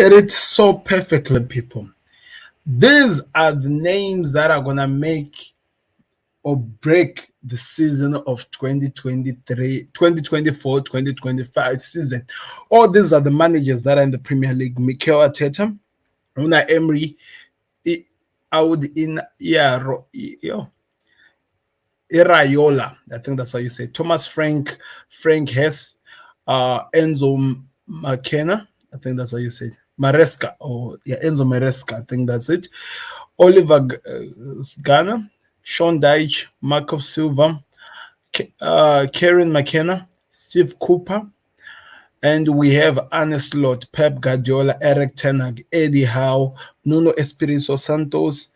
at it so perfectly, people. These are the names that are going to make or break the season of 2023, 2024, 2025 season. All these are the managers that are in the Premier League. Mikel Arteta, Unai Emery, Iraola, I think that's how you say it. Thomas Frank Hess, Enzo McKenna, I think that's how you say it. Maresca, Enzo Maresca, I think that's it. Oliver Ghana, Sean Dyche, Marco Silva, Kieran McKenna, Steve Cooper, and we have Arne Slot, Pep Guardiola, Eric Ten Hag, Eddie Howe, Nuno Espirito Santos,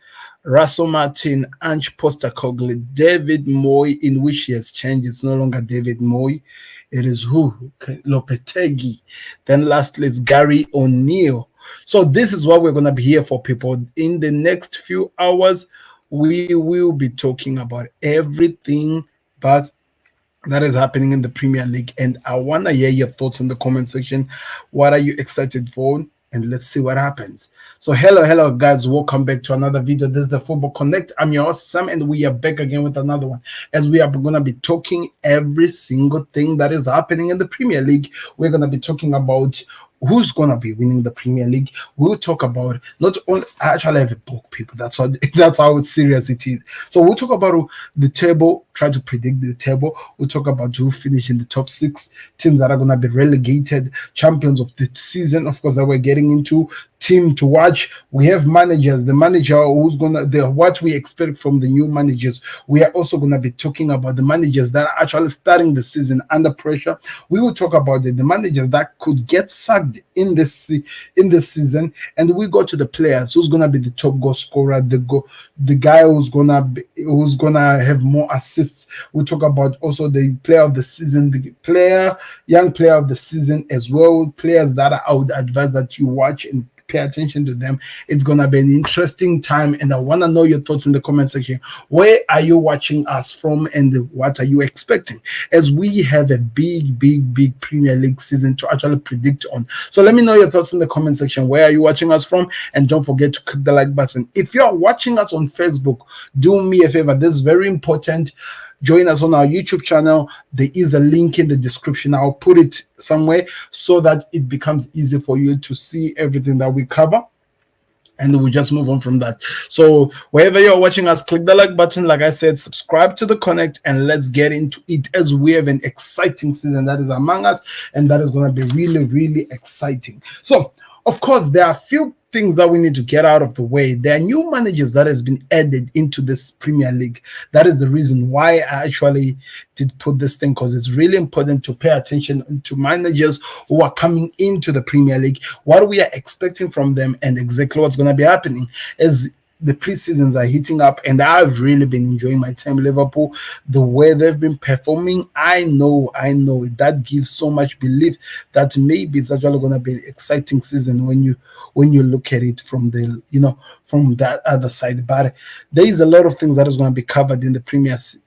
Russell Martin, Ange Postecoglou, David Moy, in which he has changed. It's no longer David Moy. It is who? Lopetegui. Then lastly, it's Gary O'Neill. So this is what we're going to be here for, people. In the next few hours, we will be talking about everything but that is happening in the Premier League. And I want to hear your thoughts in the comment section. What are you excited for? And let's see what happens. So hello guys, welcome back to another video. This is the Football Connect. I'm your host Sam, and we are back again with another one, as we are going to be talking every single thing that is happening in the Premier League. We're going to be talking about who's going to be winning the Premier League. We'll talk about not only, I actually have a book, people. That's how serious it is. So we'll talk about the table, try to predict the table. We'll talk about who finish in the top 6, teams that are going to be relegated, champions of the season, of course, that we're getting into, team to watch. We have managers, the manager who's what we expect from the new managers. We are also going to be talking about the managers that are actually starting the season under pressure. We will talk about the managers that could get sacked in this season, and we go to the players. Who's going to be the top goal scorer, the guy who's gonna have more assists. We'll talk about also the player of the season, young player of the season as well. Players that I would advise that you watch and pay attention to them. It's gonna be an interesting time, and I want to know your thoughts in the comment section. Where are you watching us from, and what are you expecting, as we have a big Premier League season to actually predict on? So let me know your thoughts in the comment section. Where are you watching us from? And don't forget to click the like button. If you're watching us on Facebook, do me a favor, this is very important. Join us on our YouTube channel. There is a link in the description. I'll put it somewhere so that it becomes easy for you to see everything that we cover, and we'll just move on from that. So wherever you're watching us, click the like button. Like I said, subscribe to the Connect, and let's get into it, as we have an exciting season that is among us, and that is going to be really exciting. So of course, there are a few things that we need to get out of the way. There are new managers that has been added into this Premier League. That is the reason why I actually did put this thing, because it's really important to pay attention to managers who are coming into the Premier League, what we are expecting from them, and exactly what's going to be happening as the pre-seasons are heating up. And I've really been enjoying my time in Liverpool, the way they've been performing. I know that gives so much belief that maybe it's actually going to be an exciting season when you look at it from from that other side. But there is a lot of things that is going to be covered in the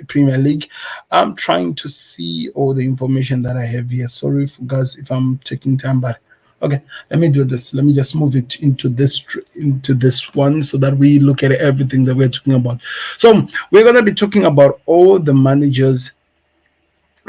Premier League. I'm trying to see all the information that I have here. Sorry for guys if I'm taking time, but okay, let me do this. Let me just move it into this one so that we look at everything that we're talking about. So we're going to be talking about all the managers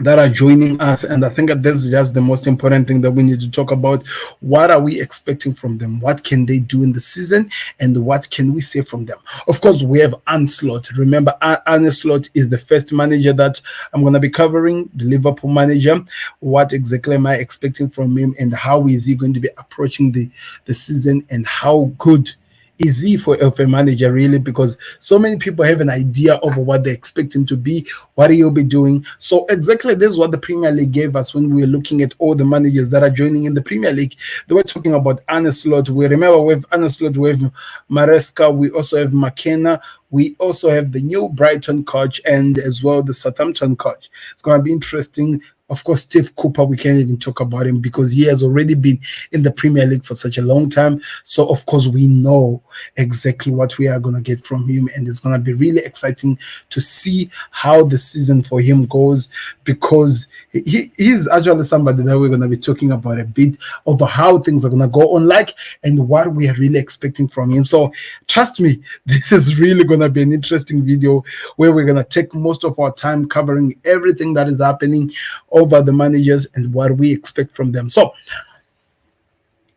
that are joining us, and I think that this is just the most important thing that we need to talk about. What are we expecting from them? What can they do in the season, and what can we say from them? Of course, we have Arne Slot. Remember, Arne Slot is the first manager that I'm going to be covering, the Liverpool manager. What exactly am I expecting from him, and how is he going to be approaching the season, and how good is he for a manager, really? Because so many people have an idea of what they expect him to be, what he'll be doing. So exactly this is what the Premier League gave us when we were looking at all the managers that are joining in the Premier League. They were talking about Arne Slot. We remember with Arne Slot, we have Maresca, we also have McKenna, we also have the new Brighton coach, and as well the Southampton coach. It's going to be interesting. Of course, Steve Cooper, we can't even talk about him because he has already been in the Premier League for such a long time. So, of course, we know exactly what we are going to get from him. And it's going to be really exciting to see how the season for him goes, because he's actually somebody that we're going to be talking about a bit over how things are going to go on like and what we are really expecting from him. So, trust me, this is really going to be an interesting video where we're going to take most of our time covering everything that is happening over the managers and what we expect from them. So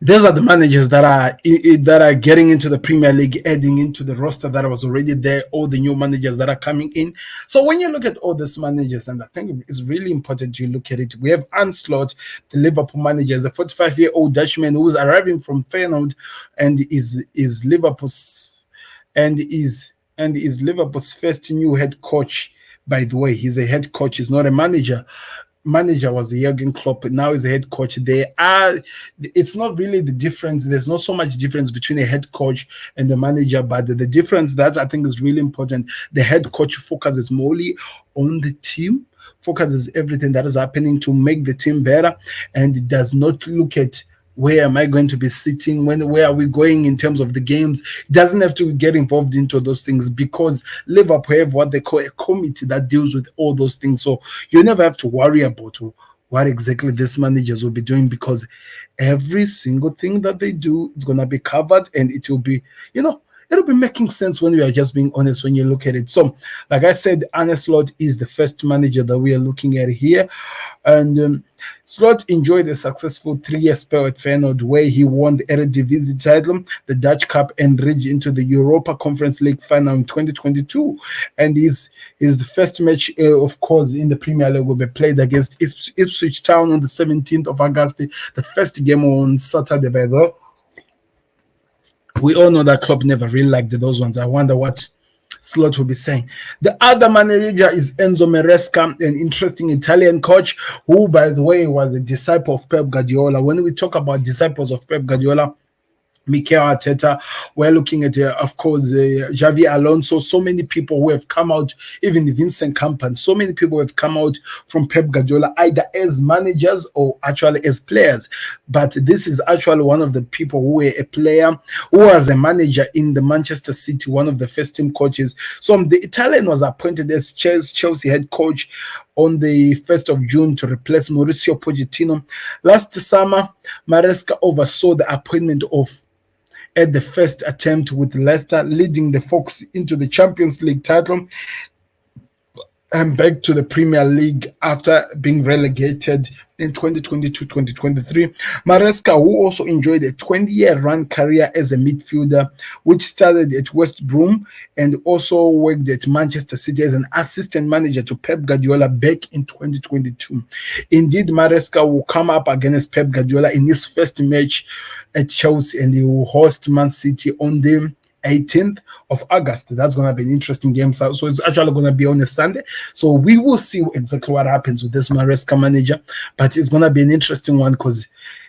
these are the managers that are getting into the Premier League, adding into the roster that was already there, all the new managers that are coming in. So when you look at all these managers, and I think it's really important you look at it, we have Arne Slot, the Liverpool manager, the 45-year-old Dutchman who's arriving from Feyenoord and is Liverpool's first new head coach. By the way, he's a head coach, he's not a manager. Manager was Jurgen Klopp, now he's a head coach. It's not really the difference. There's not so much difference between a head coach and the manager, but the difference that I think is really important, the head coach focuses morely on the team, focuses everything that is happening to make the team better, and does not look at where am I going to be sitting, where are we going in terms of the games. Doesn't have to get involved into those things because Liverpool have what they call a committee that deals with all those things. So you never have to worry about what exactly these managers will be doing, because every single thing that they do is going to be covered, and it will be, it'll be making sense when we are just being honest when you look at it. So, like I said, Arne Slot is the first manager that we are looking at here. And Slot enjoyed a successful 3-year spell at Feyenoord, where he won the Eredivisie title, the Dutch Cup, and reached into the Europa Conference League final in 2022. And his first match, of course, in the Premier League will be played against Ipswich Town on the 17th of August. The first game on Saturday, by the way. We all know that Klopp never really liked those ones. I wonder what Slot will be saying. The other manager is Enzo Maresca, an interesting Italian coach who, by the way, was a disciple of Pep Guardiola. When we talk about disciples of Pep Guardiola, Mikel Arteta, we're looking at, of course, Xavi Alonso, so many people who have come out, even Vincent Kompany, so many people have come out from Pep Guardiola, either as managers or actually as players. But this is actually one of the people who were a player, who was a manager in the Manchester City, one of the first team coaches. So the Italian was appointed as Chelsea head coach on the 1st of June to replace Mauricio Pochettino. Last summer, Maresca oversaw the appointment at the first attempt with Leicester, leading the Fox into the Champions League title and back to the Premier League after being relegated in 2022-2023. Maresca, who also enjoyed a 20-year run career as a midfielder, which started at West Brom and also worked at Manchester City as an assistant manager to Pep Guardiola back in 2022. Indeed, Maresca will come up against Pep Guardiola in his first match at Chelsea, and he will host Man City on the 18th of August. That's going to be an interesting game. So it's actually going to be on a Sunday. So we will see exactly what happens with this Maresca manager. But it's going to be an interesting one because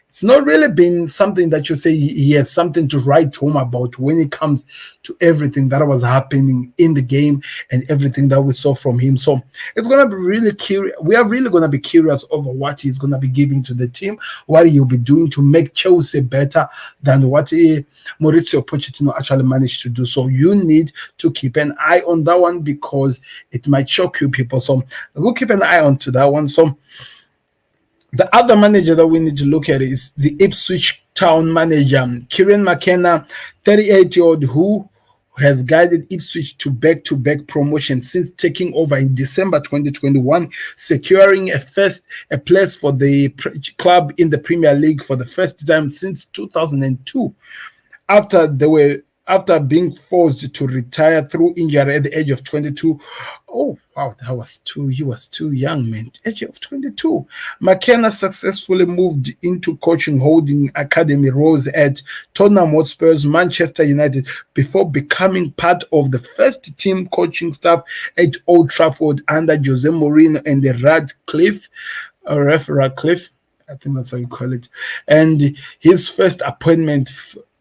it's not really been something that you say he has something to write home about when it comes to everything that was happening in the game and everything that we saw from him. So it's going to be really curious. We are really going to be curious over what he's going to be giving to the team, what he'll be doing to make Chelsea better than what Mauricio Pochettino actually managed to do. So you need to keep an eye on that one because it might shock you people. So we'll keep an eye on to that one. So the other manager that we need to look at is the Ipswich Town manager, Kieran McKenna, 38-year-old, who has guided Ipswich to back-to-back promotion since taking over in December 2021, securing a place for the club in the Premier League for the first time since 2002. After being forced to retire through injury at the age of 22. Oh, wow, he was too young, man. Age of 22. McKenna successfully moved into coaching, holding academy roles at Tottenham Hotspur, Manchester United, before becoming part of the first team coaching staff at Old Trafford under Jose Mourinho and the Radcliffe. I think that's how you call it. And his first appointment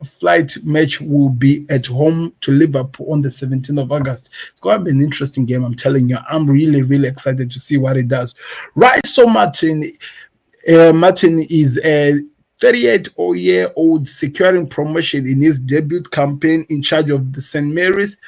flight match will be at home to Liverpool on the 17th of August. It's going to be an interesting game, I'm telling you. I'm really, really excited to see what it does. Right, so Martin is a 38-year-old securing promotion in his debut campaign in charge of the St. Mary's.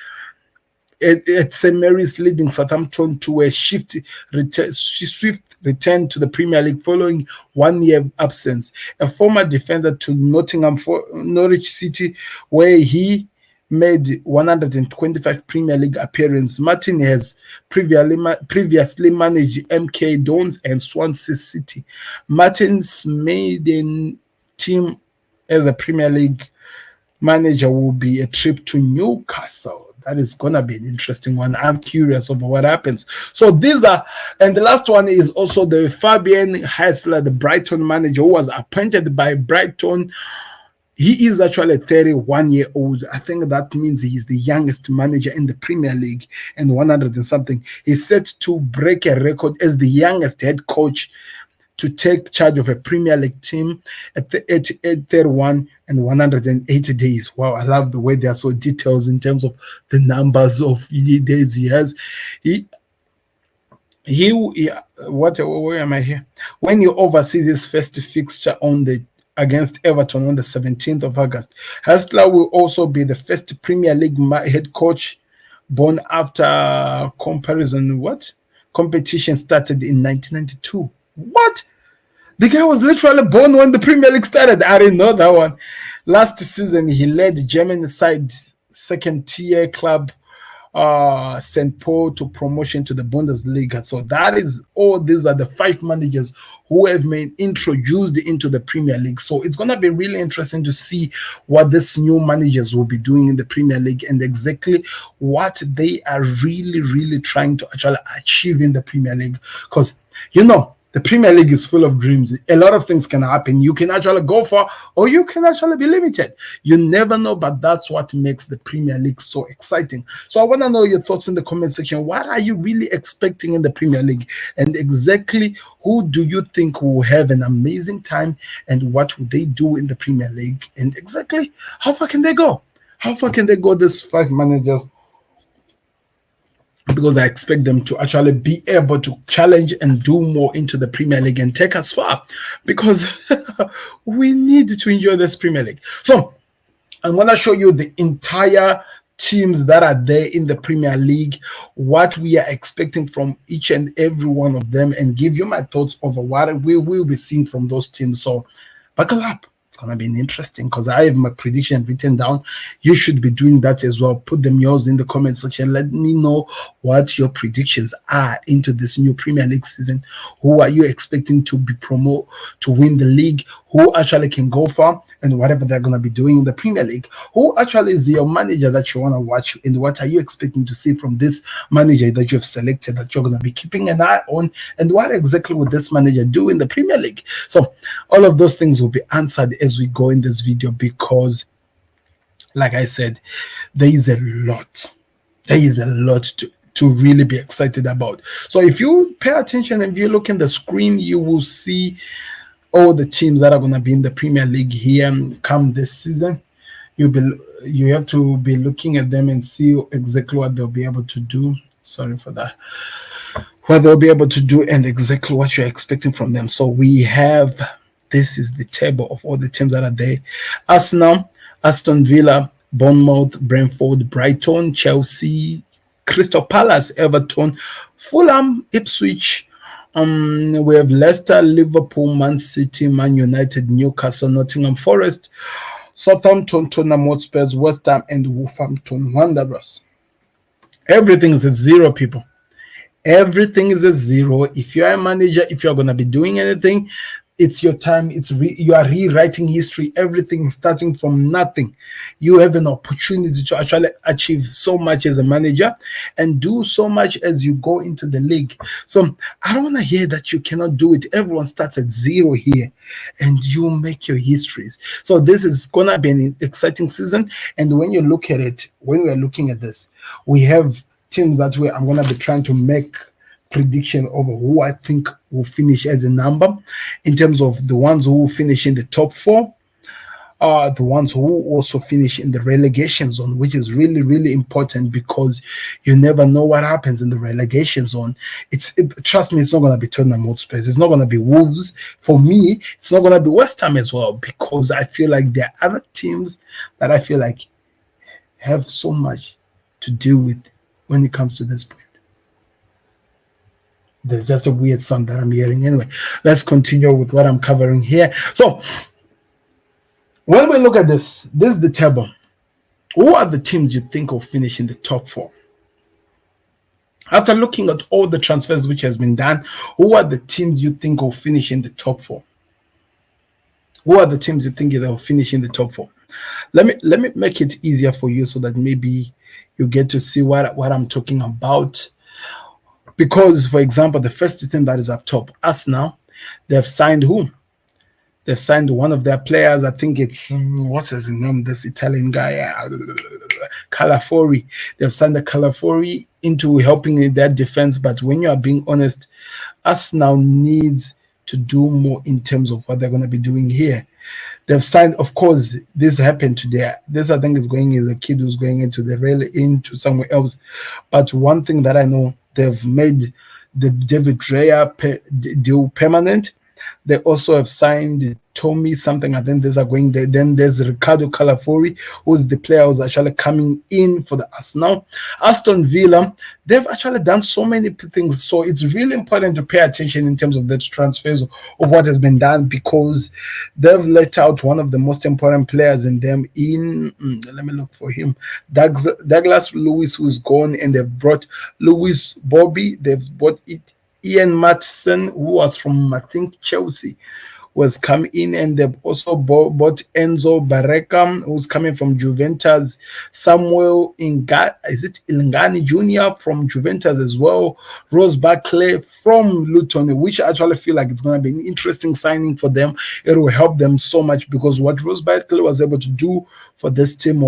At St. Mary's, leading Southampton to a swift return to the Premier League following 1 year absence. A former defender to Norwich City, where he made 125 Premier League appearances. Martin has previously managed MK Dons and Swansea City. Martin's maiden team as a Premier League manager will be a trip to Newcastle. That is going to be an interesting one. I'm curious over what happens. So these are, and the last one is also the Fabian Hassler, the Brighton manager, who was appointed by Brighton. He is actually 31-year-old. I think that means he's the youngest manager in the Premier League, and 100 and something. He's set to break a record as the youngest head coach to take charge of a Premier League team at 31 and 180 days. Wow, I love the way they are so detailed in terms of the numbers of days he has. Where am I here? When he oversees his first fixture against Everton on the 17th of August, Hassler will also be the first Premier League head coach born after competition started in 1992. What? The guy was literally born when the Premier League started. I didn't know that one. Last season, he led German side second-tier club St. Paul to promotion to the Bundesliga. So that is all. These are the 5 managers who have been introduced into the Premier League. So it's going to be really interesting to see what these new managers will be doing in the Premier League and exactly what they are really, really trying to actually achieve in the Premier League. Because, the Premier League is full of dreams. A lot of things can happen. You can actually go far, or you can actually be limited. You never know, but that's what makes the Premier League so exciting. So I want to know your thoughts in the comment section. What are you really expecting in the Premier League? And exactly who do you think will have an amazing time, and what will they do in the Premier League? And exactly how far can they go? How far can they go, these 5 managers? Because I expect them to actually be able to challenge and do more into the Premier League and take us far, because we need to enjoy this Premier League. So I'm going to show you the entire teams that are there in the Premier League, what we are expecting from each and every one of them, and give you my thoughts over what we will be seeing from those teams. So buckle up. It's going to be interesting because I have my prediction written down. You should be doing that as well. Put them yours in the comment section. Let me know what your predictions are into this new Premier League season. Who are you expecting to be promoted to win the league? Who actually can go far, and whatever they're going to be doing in the Premier League? Who actually is your manager that you want to watch, and what are you expecting to see from this manager that you've selected that you're going to be keeping an eye on, and what exactly would this manager do in the Premier League? So all of those things will be answered as we go in this video, because like I said, there is a lot to really be excited about. So if you pay attention and if you look in the screen, you will see all the teams that are going to be in the Premier League here come this season. You have to be looking at them and see exactly what they'll be able to do. Sorry for that. What they'll be able to do and exactly what you're expecting from them. So this is the table of all the teams that are there. Arsenal, Aston Villa, Bournemouth, Brentford, Brighton, Chelsea, Crystal Palace, Everton, Fulham, Ipswich. We have Leicester, Liverpool, Man City, Man United, Newcastle, Nottingham Forest, Southampton, Tottenham Hotspur, West Ham, and Wolverhampton Wanderers. Everything is a 0, people. Everything is a 0. If you are a manager, if you're going to be doing anything, it's your time. You are rewriting history. Everything starting from nothing. You have an opportunity to actually achieve so much as a manager and do so much as you go into the league. So I don't want to hear that you cannot do it. Everyone starts at 0 here, and you make your histories. So this is gonna be an exciting season. And when you look at it, when we're looking at this, we have teams that way. I'm gonna be trying to make prediction over who I think will finish as a number in terms of the ones who will finish in the top 4. are the ones who also finish in the relegation zone, which is really, really important because you never know what happens in the relegation zone. Trust me, it's not going to be Tottenham Hotspur. It's not going to be Wolves. For me, it's not going to be West Ham as well, because I feel like there are other teams that I feel like have so much to do with when it comes to this point. There's just a weird sound that I'm hearing. Anyway, let's continue with what I'm covering here. So, when we look at this is the table. Who are the teams you think will finish in the top four? After looking at all the transfers which has been done, who are the teams you think will finish in the top four? Who are the teams you think that will finish in the top four? Let me make it easier for you so that maybe you get to see what I'm talking about. Because, for example, the first team that is up top, Arsenal, they've signed who? They've signed one of their players. I think it's, what's his name? This Italian guy, Calafiori. They've signed the Calafiori into helping in their defense. But when you are being honest, Arsenal needs to do more in terms of what they're going to be doing here. They've signed, of course, this happened today. This, I think, is a kid who's going into somewhere else. But one thing that I know, they've made the David Raya deal permanent. They also have signed Tommy something. I think these are going there. Then there's Ricardo Calafiori, who's the player who's actually coming in for the Arsenal. Aston Villa, they've actually done so many things. So it's really important to pay attention in terms of the transfers of what has been done, because they've let out one of the most important players in them let me look for him, Douglas Lewis, who's gone, and they've brought Lewis Bobby. They've brought Ian Maatsen, who was from, I think, Chelsea, was come in, and they've also bought Enzo Barreca, who's coming from Juventus. Samuel Ilngani Jr. from Juventus as well. Rose Barkley from Luton, which I actually feel like it's going to be an interesting signing for them. It will help them so much, because what Rose Barkley was able to do for this team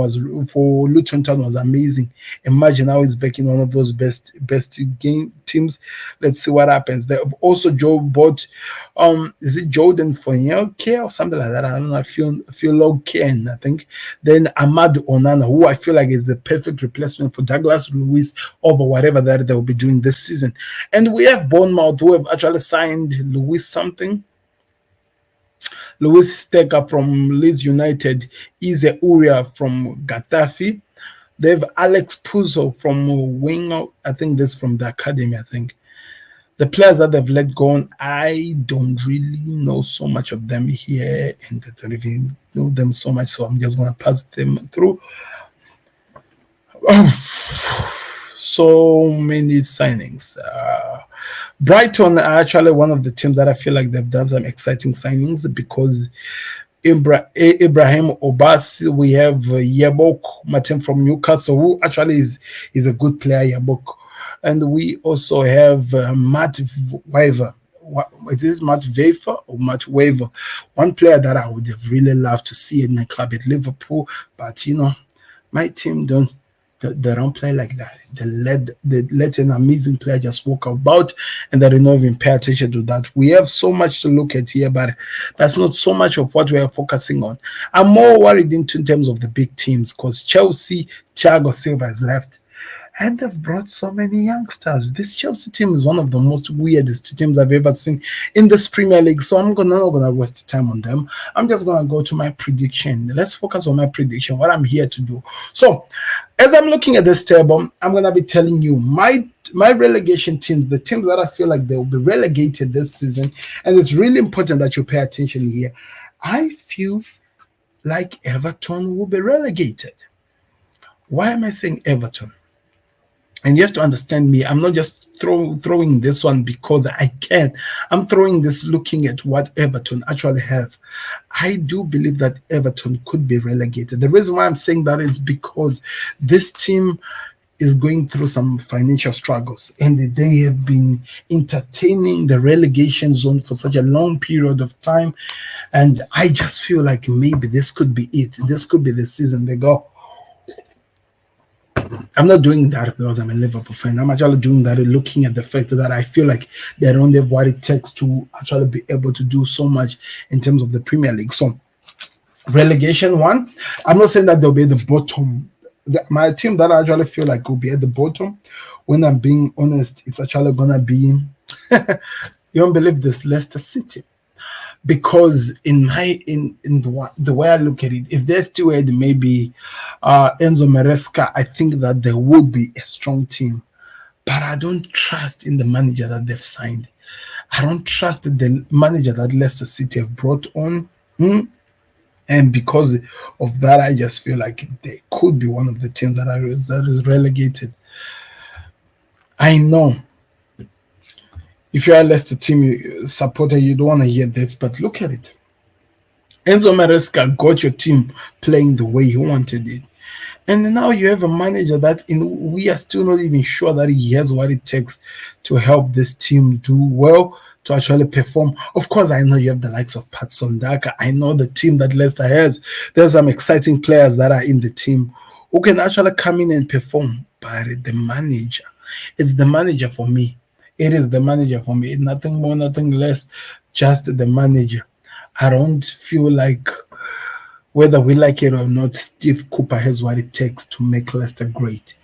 for Luton Town was amazing. Imagine how he's back in one of those best game teams. Let's see what happens. They have also bought is it Jordan Fonyeike or something like that? I don't know. I feel okay, I think. Then Ahmad Onana, who I feel like is the perfect replacement for Douglas Lewis over whatever that they will be doing this season. And we have Bournemouth, who have actually signed Lewis Stecker from Leeds United, Ize Uria from Getafe. They have Alex Puzo from Winger. I think this from the academy, I think. The players that they've let go, I don't really know so much of them here, and I don't even know them so much, so I'm just going to pass them through. So many signings. Brighton are actually one of the teams that I feel like they've done some exciting signings, because Ibrahim Obasi, we have Yabok Martin from Newcastle, who actually is a good player, Yabok. And we also have Matt Waver. It is Matt Waver or Matt Waver, one player that I would have really loved to see in my club at Liverpool, but my team they don't play like that. They let an amazing player just walk about, and they don't even pay attention to that. We have so much to look at here, but that's not so much of what we are focusing on. I'm more worried in terms of the big teams, because Chelsea, Thiago Silva has left, and they've brought so many youngsters. This Chelsea team is one of the most weirdest teams I've ever seen in this Premier League. So I'm not gonna waste time on them. I'm just gonna go to my prediction. Let's focus on my prediction, what I'm here to do. So as I'm looking at this table, I'm gonna be telling you my relegation teams, the teams that I feel like they will be relegated this season. And it's really important that you pay attention here. I feel like Everton will be relegated. Why am I saying Everton? And you have to understand me. I'm not just throwing this one because I can. I'm throwing this looking at what Everton actually have. I do believe that Everton could be relegated. The reason why I'm saying that is because this team is going through some financial struggles, and they have been entertaining the relegation zone for such a long period of time. And I just feel like maybe this could be it. This could be the season they go. I'm not doing that because I'm a Liverpool fan. I'm actually doing that looking at the fact that I feel like they don't have what it takes to actually be able to do so much in terms of the Premier League. So Relegation one. I'm not saying that they'll be at the bottom. My team that I actually feel like will be at the bottom, when I'm being honest, it's actually gonna be you don't believe this, Leicester City. Because in the way I look at it, if they're still at maybe Enzo Maresca, I think that there would be a strong team. But I don't trust in the manager that they've signed. I don't trust the manager that Leicester City have brought on. And because of that, I just feel like they could be one of the teams that is relegated. I know if you're a Leicester supporter, you don't want to hear this, but look at it. Enzo Maresca got your team playing the way he wanted it. And now you have a manager we are still not even sure that he has what it takes to help this team do well, to actually perform. Of course, I know you have the likes of Patson Daka. I know the team that Leicester has. There's some exciting players that are in the team who can actually come in and perform. But the manager, it's the manager for me. It is the manager for me. Nothing more, nothing less, just the manager. I don't feel like, whether we like it or not, Steve Cooper has what it takes to make Leicester great.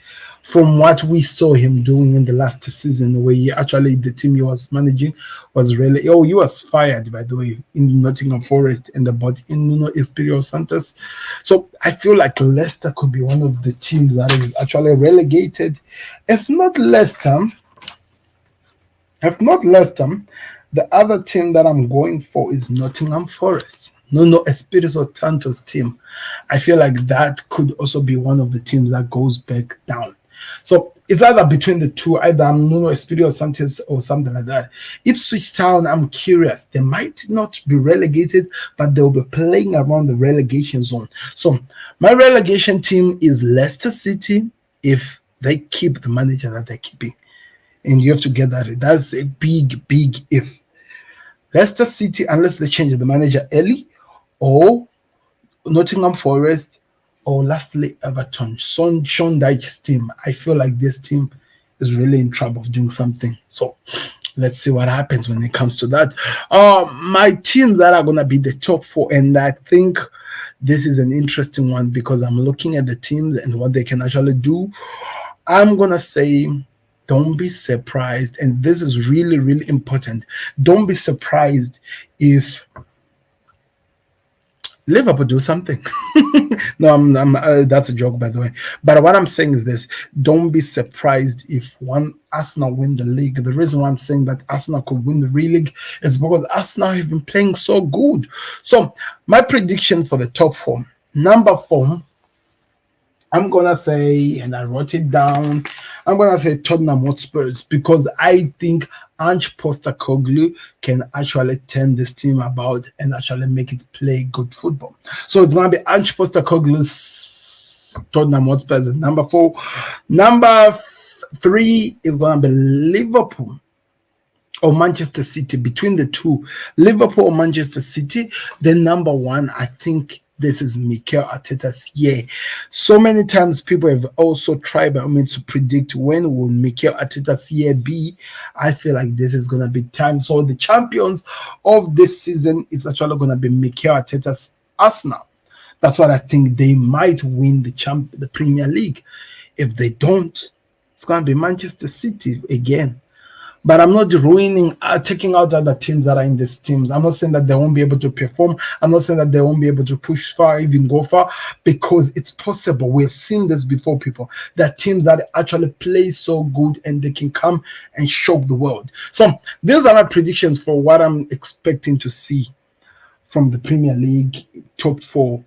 From what we saw him doing in the last season, where the team he was managing was really, he was fired, by the way, in Nottingham Forest, and about in Nuno Espirito Santos. So I feel like Leicester could be one of the teams that is actually relegated. If not Leicester, the other team that I'm going for is Nottingham Forest. Nuno Espirito Santos team. I feel like that could also be one of the teams that goes back down. So it's either between the two, either Nuno Espirito Santos or something like that. Ipswich Town, I'm curious. They might not be relegated, but they'll be playing around the relegation zone. So my relegation team is Leicester City if they keep the manager that they're keeping. And you have to get that. That's a big, big if. Leicester City, unless they change the manager early, or Nottingham Forest, or lastly Everton. Sean Dyche's team. I feel like this team is really in trouble of doing something. So let's see what happens when it comes to that. My teams that are gonna be the top four, and I think this is an interesting one because I'm looking at the teams and what they can actually do. I'm gonna say, don't be surprised, and this is really, really important. Don't be surprised if Liverpool do something. No, that's a joke, by the way. But what I'm saying is this: don't be surprised if Arsenal win the league. The reason why I'm saying that Arsenal could win the league is because Arsenal have been playing so good. So my prediction for the top four: number 4, I'm gonna say, and I wrote it down, I'm gonna say Tottenham Hotspurs, because I think Ange Postecoglou can actually turn this team about and actually make it play good football. So it's gonna be Ange Postecoglou's Tottenham Hotspurs at number 4. Number 3 is gonna be Liverpool or Manchester City. Between the two, Liverpool or Manchester City. Then number 1, I think this is Mikel Arteta's year. So many times people have also tried to predict when will Mikel Arteta's year be. I feel like this is going to be time. So the champions of this season is actually going to be Mikel Arteta's Arsenal. That's what I think. They might win the Premier League. If they don't, it's going to be Manchester City again. But I'm not taking out other teams that are in these teams. I'm not saying that they won't be able to perform. I'm not saying that they won't be able to push far, even go far, because it's possible. We've seen this before, people. There are teams that actually play so good and they can come and shock the world. So these are my predictions for what I'm expecting to see from the Premier League top 4.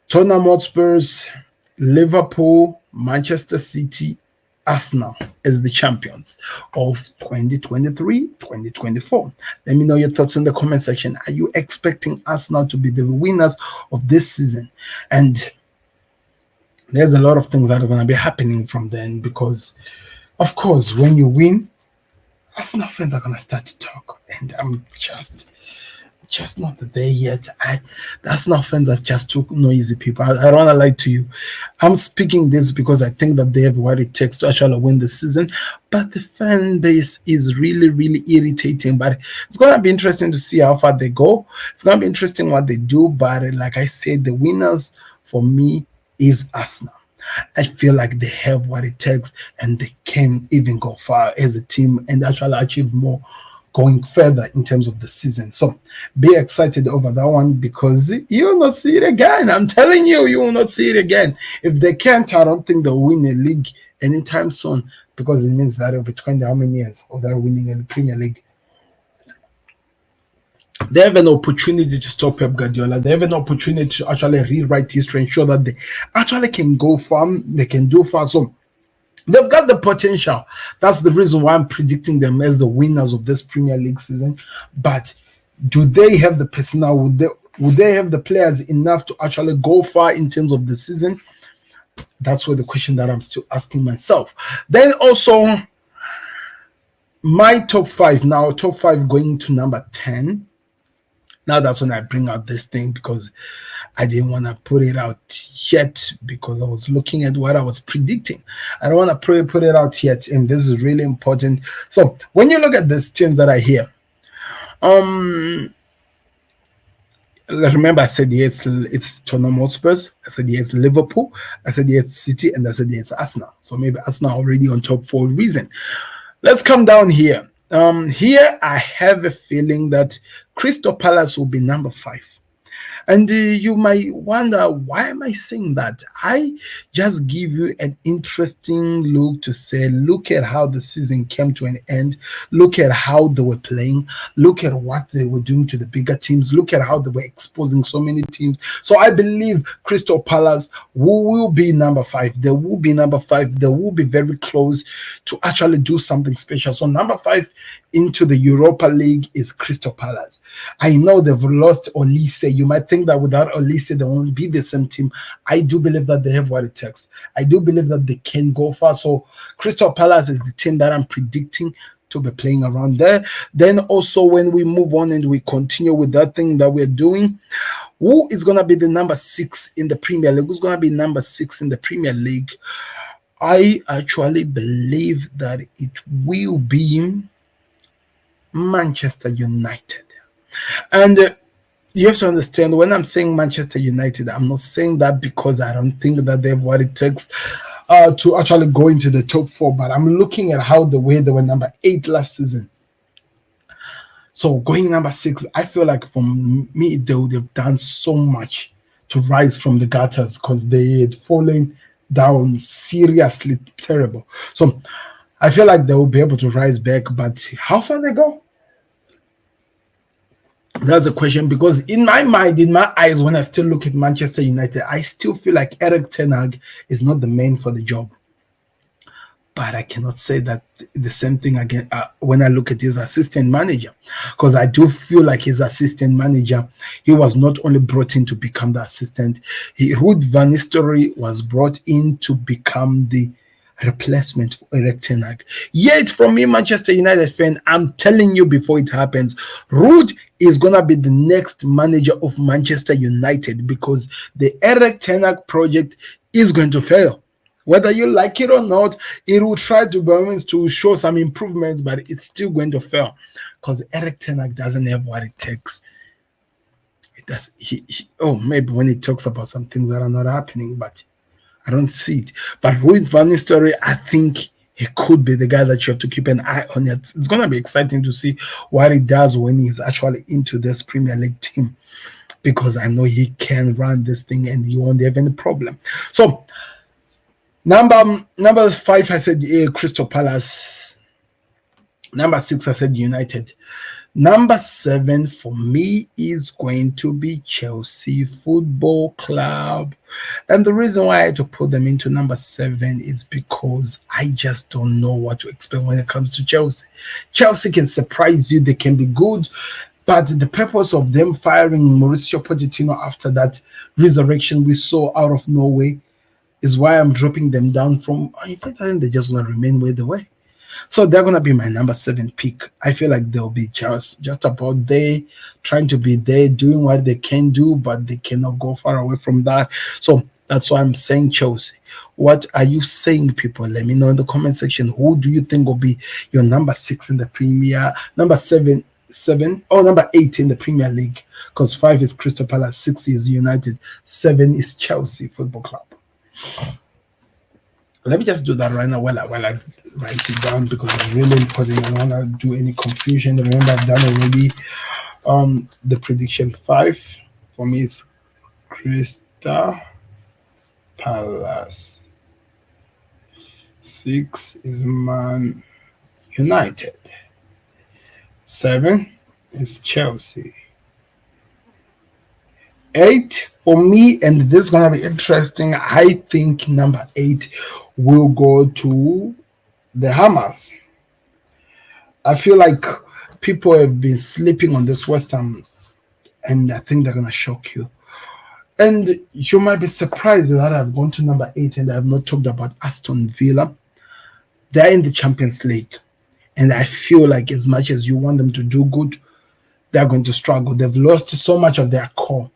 Tottenham Hotspurs, Liverpool, Manchester City, Arsenal as the champions of 2023-2024. Let me know your thoughts in the comment section. Are you expecting Arsenal to be the winners of this season? And there's a lot of things that are going to be happening from then, because, of course, when you win, Arsenal fans are going to start to talk. And just not there yet. That's not fans are just too noisy people. I don't want to lie to you. I'm speaking this because I think that they have what it takes to actually win the season. But the fan base is really, really irritating. But it's gonna be interesting to see how far they go. It's gonna be interesting what they do. But like I said, the winners for me is Arsenal. I feel like they have what it takes and they can even go far as a team and actually achieve more going further in terms of the season. So be excited over that one because you will not see it again. I'm telling you, you will not see it again. If they can't, I don't think they'll win a league anytime soon because it means that it'll be 20 how many years or they're winning in the Premier League. They have an opportunity to stop Pep Guardiola. They have an opportunity to actually rewrite history and show that they actually can go far. They can do far. So they've got the potential. That's the reason why I'm predicting them as the winners of this Premier League season. But do they have the personnel? Would they have the players enough to actually go far in terms of the season? That's where the question that I'm still asking myself. Then also, my top five now, top five going to number 10. Now that's when I bring out this thing because I didn't want to put it out yet because I was looking at what I was predicting. I don't want to put it out yet, and this is really important. So when you look at these teams that are here, remember I said yes, it's Tottenham Hotspur. I said yes, Liverpool. I said yes, City, and I said yes, Arsenal. So maybe Arsenal already on top for a reason. Let's come down here. Here I have a feeling that Crystal Palace will be number 5. And you might wonder, why am I saying that? I just give you an interesting look to say, look at how the season came to an end. Look at how they were playing. Look at what they were doing to the bigger teams. Look at how they were exposing so many teams. So I believe Crystal Palace will be number 5. They will be number 5. They will be very close to actually do something special. So number 5 into the Europa League is Crystal Palace. I know they've lost Olise. You might think that without Olise, they won't be the same team. I do believe that they have what it takes. I do believe that they can go far. So Crystal Palace is the team that I'm predicting to be playing around there. Then also when we move on and we continue with that thing that we're doing, who is going to be the number 6 in the Premier League? Who's going to be number 6 in the Premier League? I actually believe that it will be Manchester United. And you have to understand, when I'm saying Manchester United, I'm not saying that because I don't think that they have what it takes to actually go into the top 4, but I'm looking at how the way they were number 8 last season. So going number 6, I feel like for me, they've done so much to rise from the gutters because they had fallen down seriously terrible. So I feel like they will be able to rise back, but how far they go? That's a question, because in my mind, in my eyes, when I still look at Manchester United, I still feel like Erik ten Hag is not the man for the job. But I cannot say that the same thing again when I look at his assistant manager, because I do feel like his assistant manager, he was not only brought in to become the assistant, Ruud van Nistelrooy was brought in to become the replacement for Erik ten Hag. Yet, from me, Manchester United fan, I'm telling you before it happens, Ruud is gonna be the next manager of Manchester United because the Erik ten Hag project is going to fail. Whether you like it or not, it will try to show some improvements, but it's still going to fail because Erik ten Hag doesn't have what it takes. It does. Maybe when he talks about some things that are not happening, but I don't see it. But Ruud van Nistelrooy, I think he could be the guy that you have to keep an eye on. It's going to be exciting to see what he does when he's actually into this Premier League team, because I know he can run this thing and he won't have any problem. So number 5, I said Crystal Palace. Number 6, I said United. Number 7 for me is going to be Chelsea Football Club. And the reason why I had to put them into number 7 is because I just don't know what to expect when it comes to Chelsea. Chelsea can surprise you. They can be good. But the purpose of them firing Mauricio Pochettino after that resurrection we saw out of Norway is why I'm dropping them down from, in fact, I think they're just going to remain where they were. So they're gonna be my number 7 pick. I feel like they'll be just about there, trying to be there, doing what they can do, but they cannot go far away from that. So that's why I'm saying Chelsea. What are you saying, people? Let me know in the comment section. Who do you think will be your number 6 in the Premier, number 7, or number 8 in the Premier League? Because 5 is Crystal Palace, 6 is United, 7 is Chelsea Football Club. Let me just do that right now while I write it down, because it's really important. I don't want to do any confusion. Remember, I've done already the prediction. 5 for me is Crystal Palace, 6 is Man United, 7 is Chelsea, 8 for me, and this is gonna be interesting. I think number 8 will go to the Hammers. I feel like people have been sleeping on this West Ham, and I think they're gonna shock you. And you might be surprised that I've gone to number 8 and I've not talked about Aston Villa. They're in the Champions League, and I feel like as much as you want them to do good, they're going to struggle. They've lost so much of their core.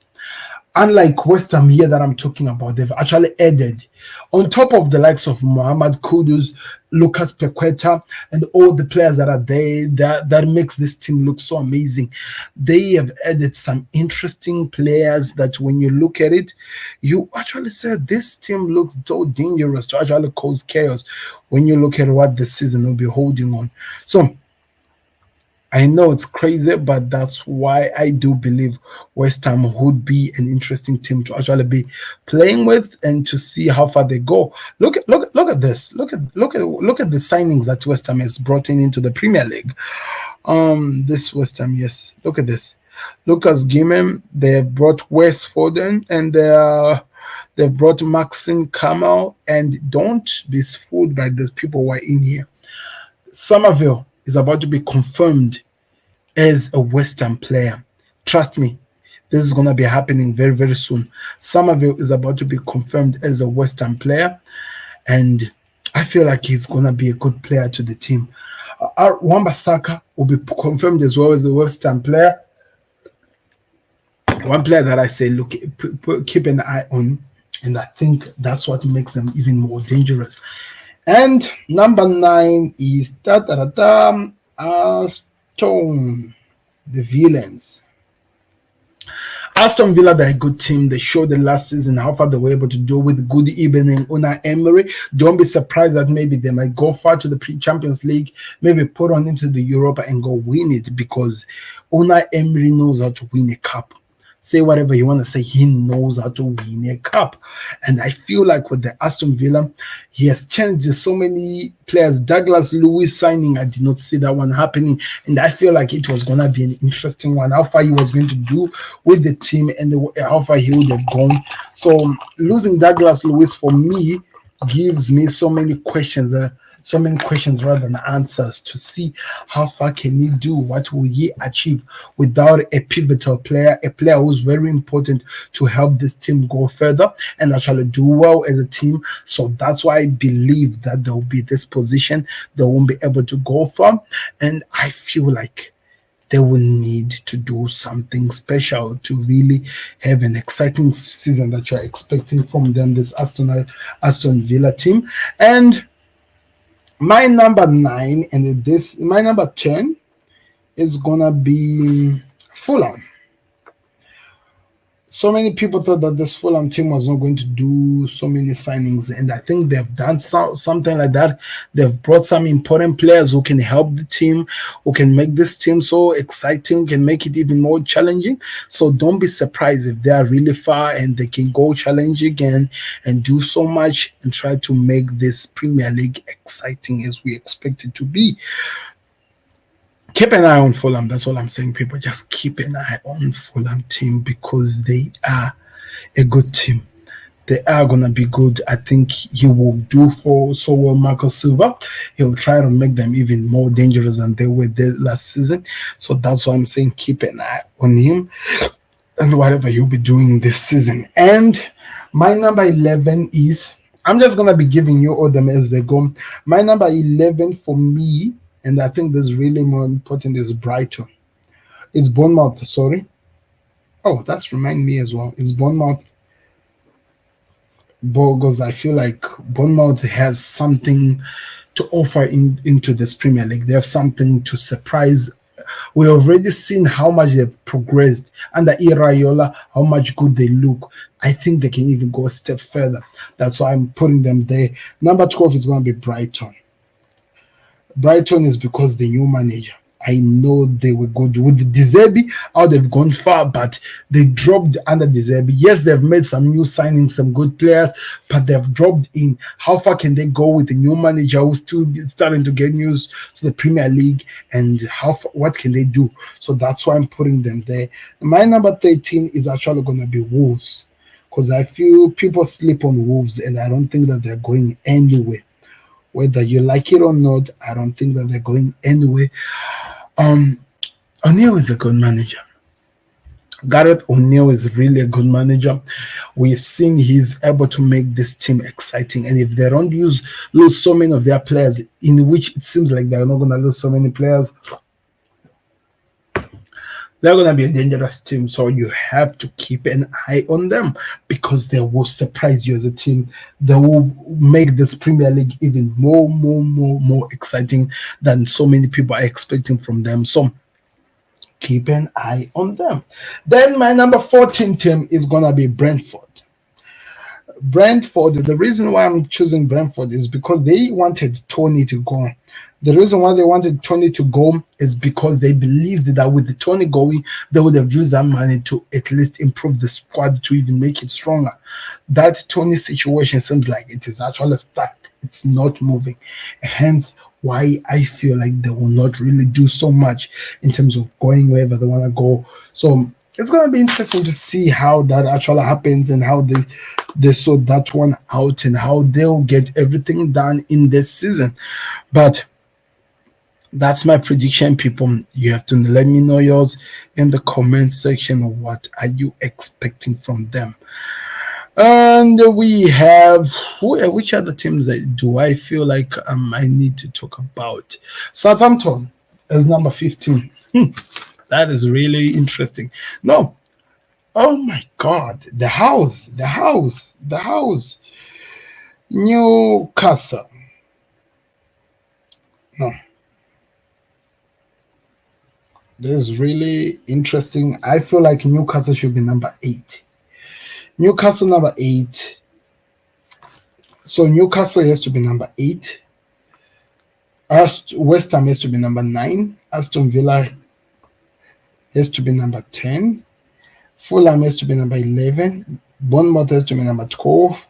Unlike West Ham here that I'm talking about, they've actually added, on top of the likes of Mohamed Kudus, Lucas Paqueta, and all the players that are there, that makes this team look so amazing. They have added some interesting players that when you look at it, you actually say this team looks so dangerous to actually cause chaos when you look at what the season will be holding on. So I know it's crazy, but that's why I do believe West Ham would be an interesting team to actually be playing with and to see how far they go. Look at this. Look at the signings that West Ham has brought into the Premier League. This West Ham, yes. Look at this. Lucas Gimen, they have brought Wes Foden, and they've brought Maxine Kamal, and don't be fooled by those people who are in here. Somerville is about to be confirmed as a West Ham player. Trust me, this is going to be happening very, very soon. Somerville is about to be confirmed as a West Ham player, and I feel like he's going to be a good player to the team. Wan-Bissaka will be confirmed as well as a West Ham player. One player that I say, look, keep an eye on, and I think that's what makes them even more dangerous. And number 9 is Aston, the Villains. Aston Villa, they're a good team. They showed the last season how far they were able to do with good evening Unai Emery. Don't be surprised that maybe they might go far to the Champions League, maybe put on into the Europa and go win it, because Unai Emery knows how to win a cup. Say whatever you want to say, he knows how to win a cup. And I feel like with the Aston Villa, he has changed so many players. Douglas Lewis signing, I did not see that one happening. And I feel like it was going to be an interesting one, how far he was going to do with the team and how far he would have gone. So losing Douglas Lewis for me gives me so many questions rather than answers, to see how far can he do, what will he achieve without a pivotal player, a player who's very important to help this team go further and actually do well as a team. So that's why I believe that there will be this position they won't be able to go far, and I feel like they will need to do something special to really have an exciting season that you're expecting from them, this Aston Villa team. And my number 9 and my number 10 is gonna be Fulham. So many people thought that this Fulham team was not going to do so many signings, and I think they've done something like that. They've brought some important players who can help the team, who can make this team so exciting, can make it even more challenging. So don't be surprised if they are really far and they can go challenge again and do so much and try to make this Premier League exciting as we expect it to be. Keep an eye on Fulham. That's all I'm saying, people. Just keep an eye on Fulham team, because they are a good team. They are going to be good. I think he will do so well, Marco Silva. He'll try to make them even more dangerous than they were there last season. So that's why I'm saying keep an eye on him and whatever he'll be doing this season. And my number 11 is I'm just gonna be giving you all them as they go. My number 11 for me, and I think this is really more important, is Brighton. It's Bournemouth, sorry. Oh, that's remind me as well. It's Bournemouth because I feel like Bournemouth has something to offer into this Premier League. They have something to surprise. We have already seen how much they've progressed under Iraola, how much good they look. I think they can even go a step further. That's why I'm putting them there. Number 12 is going to be Brighton. Brighton is because the new manager. I know they were good with the De Zerbi. How they've gone far, but they dropped under De Zerbi. Yes, they've made some new signings, some good players, but they've dropped in. How far can they go with the new manager who's still starting to get used to the Premier League? And what can they do? So that's why I'm putting them there. My number 13 is actually going to be Wolves, because I feel people sleep on Wolves, and I don't think that they're going anywhere. Whether you like it or not, I don't think that they're going anywhere. O'Neill is a good manager. Gareth O'Neill is really a good manager. We've seen he's able to make this team exciting. And if they don't lose so many of their players, in which it seems like they're not going to lose so many players, they're going to be a dangerous team. So you have to keep an eye on them, because they will surprise you as a team. They will make this Premier League even more exciting than so many people are expecting from them. So keep an eye on them. Then my number 14 team is going to be Brentford. Brentford, the reason why I'm choosing Brentford is because they wanted Tony to go. The reason why they wanted Tony to go is because they believed that with the Tony going, they would have used that money to at least improve the squad to even make it stronger. That Tony situation seems like it is actually stuck. It's not moving. Hence why I feel like they will not really do so much in terms of going wherever they want to go. So it's going to be interesting to see how that actually happens, and how they sort that one out, and how they'll get everything done in this season. But that's my prediction, people. You have to let me know yours in the comment section. What are you expecting from them? And we have which other teams do I feel like I need to talk about? Southampton as number 15. That is really interesting. No, oh my God, the house. Newcastle. No. This is really interesting. I feel like Newcastle should be number 8. Newcastle number 8. So Newcastle has to be number 8. West Ham has to be number 9. Aston Villa has to be number 10. Fulham has to be number 11. Bournemouth has to be number 12.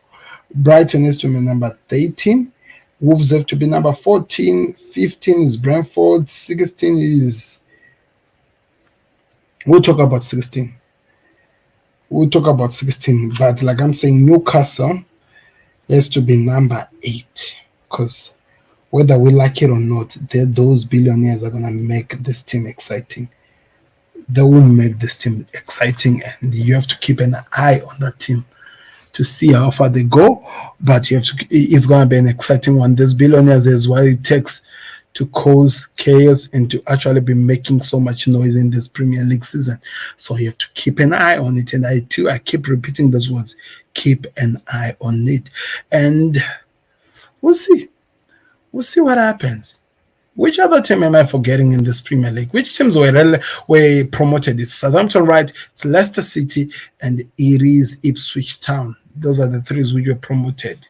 Brighton has to be number 13. Wolves have to be number 14. 15 is Brentford. 16 is... We'll talk about 16. But like I'm saying, Newcastle has to be number 8, because whether we like it or not, those billionaires are going to make this team exciting. They will make this team exciting, and you have to keep an eye on that team to see how far they go. But it's going to be an exciting one. These billionaires is what it takes to cause chaos and to actually be making so much noise in this Premier League season. So you have to keep an eye on it. And I keep repeating those words. Keep an eye on it. And we'll see. We'll see what happens. Which other team am I forgetting in this Premier League? Which teams were promoted? It's Southampton, right? It's Leicester City, and it is Ipswich Town. Those are the 3 which were promoted.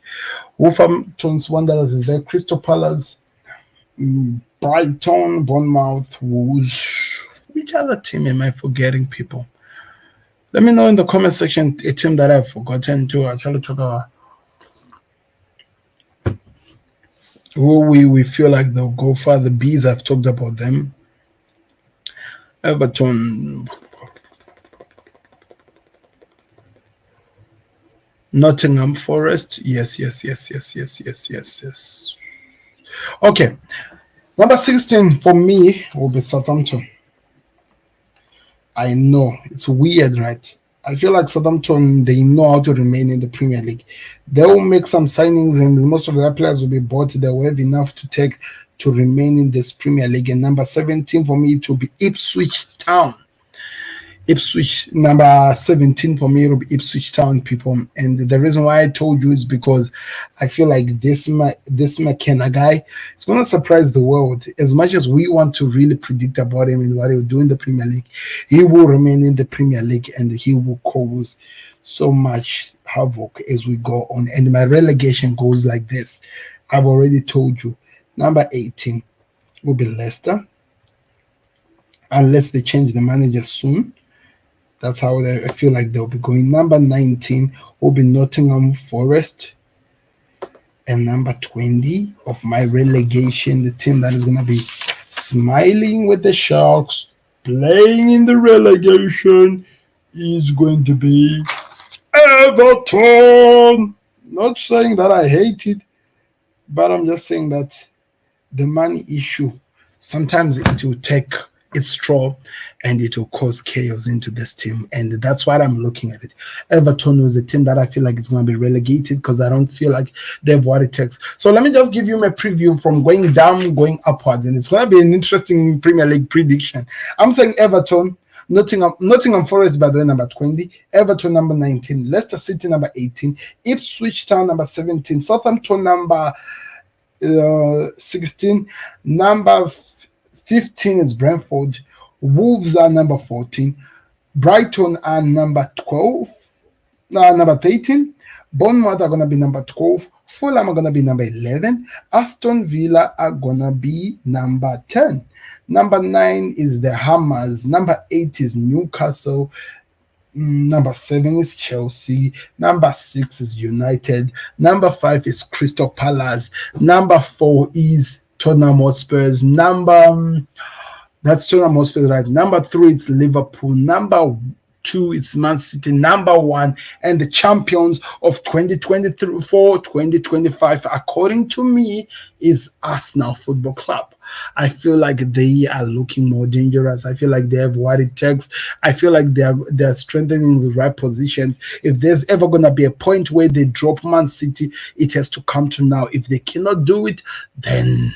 Wolverhampton Wanderers is there. Crystal Palace, Brighton, Bournemouth, Wolves. Which other team am I forgetting, people? Let me know in the comment section a team that I've forgotten to actually talk about. Who we feel like they'll go far. The Bees, I've talked about them. Everton, Nottingham Forest. Yes. Okay. Number 16 for me will be Southampton. I know it's weird, right? I feel like Southampton, they know how to remain in the Premier League. They will make some signings, and most of their players will be bought. They will have enough to take to remain in this Premier League. And number 17 for me to be Ipswich Town. Ipswich, number 17 for me will be Ipswich Town, people. And the reason why I told you is because I feel like this McKenna guy is going to surprise the world. As much as we want to really predict about him and what he will do in the Premier League, he will remain in the Premier League and he will cause so much havoc as we go on. And my relegation goes like this. I've already told you. Number 18 will be Leicester, unless they change the manager soon. That's how I feel like they'll be going. Number 19 will be Nottingham Forest. And number 20 of my relegation, the team that is going to be smiling with the Sharks, playing in the relegation, is going to be Everton. Not saying that I hate it, but I'm just saying that the money issue, sometimes it will take its straw and it will cause chaos into this team. And that's why I'm looking at it. Everton is a team that I feel like it's going to be relegated because I don't feel like they have what it takes. So let me just give you my preview from going down, going upwards. And it's going to be an interesting Premier League prediction. I'm saying Everton, Nottingham Forest, by the way, number 20, Everton number 19, Leicester City number 18, Ipswich Town number 17, Southampton number 16, number 15 is Brentford, Wolves are number 14, Brighton are number 12, number 13, Bournemouth are going to be number 12, Fulham are going to be number 11, Aston Villa are going to be number 10. Number 9 is the Hammers, number 8 is Newcastle, number 7 is Chelsea, number 6 is United, number 5 is Crystal Palace, number 4 is Tottenham Hotspurs, that's Tottenham Hotspurs, right? Number 3 it's Liverpool, number 2 it's Man City, number 1, and the champions of 2024-2025, according to me, is Arsenal Football Club. I feel like they are looking more dangerous. I feel like they have what it takes. I feel like they're strengthening the right positions. If there's ever going to be a point where they drop Man City, it has to come to now. If they cannot do it, then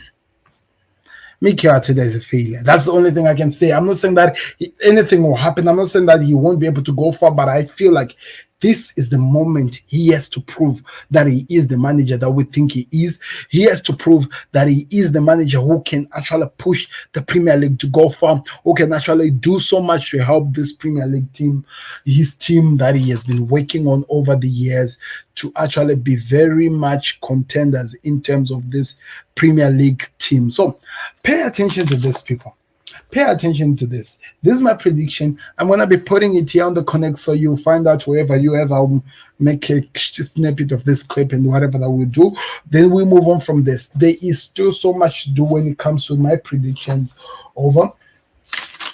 Mikel Arteta is a failure. That's the only thing I can say. I'm not saying that anything will happen. I'm not saying that he won't be able to go far, but I feel like this is the moment he has to prove that he is the manager that we think he is. He has to prove that he is the manager who can actually push the Premier League to go far, who can actually do so much to help this Premier League team, his team that he has been working on over the years, to actually be very much contenders in terms of this Premier League team. So pay attention to this, people. Pay attention to this. This is my prediction. I'm going to be putting it here on the Connect so you'll find out wherever you have. I'll make a snippet of this clip and whatever that we'll do. Then we move on from this. There is still so much to do when it comes to my predictions. Over.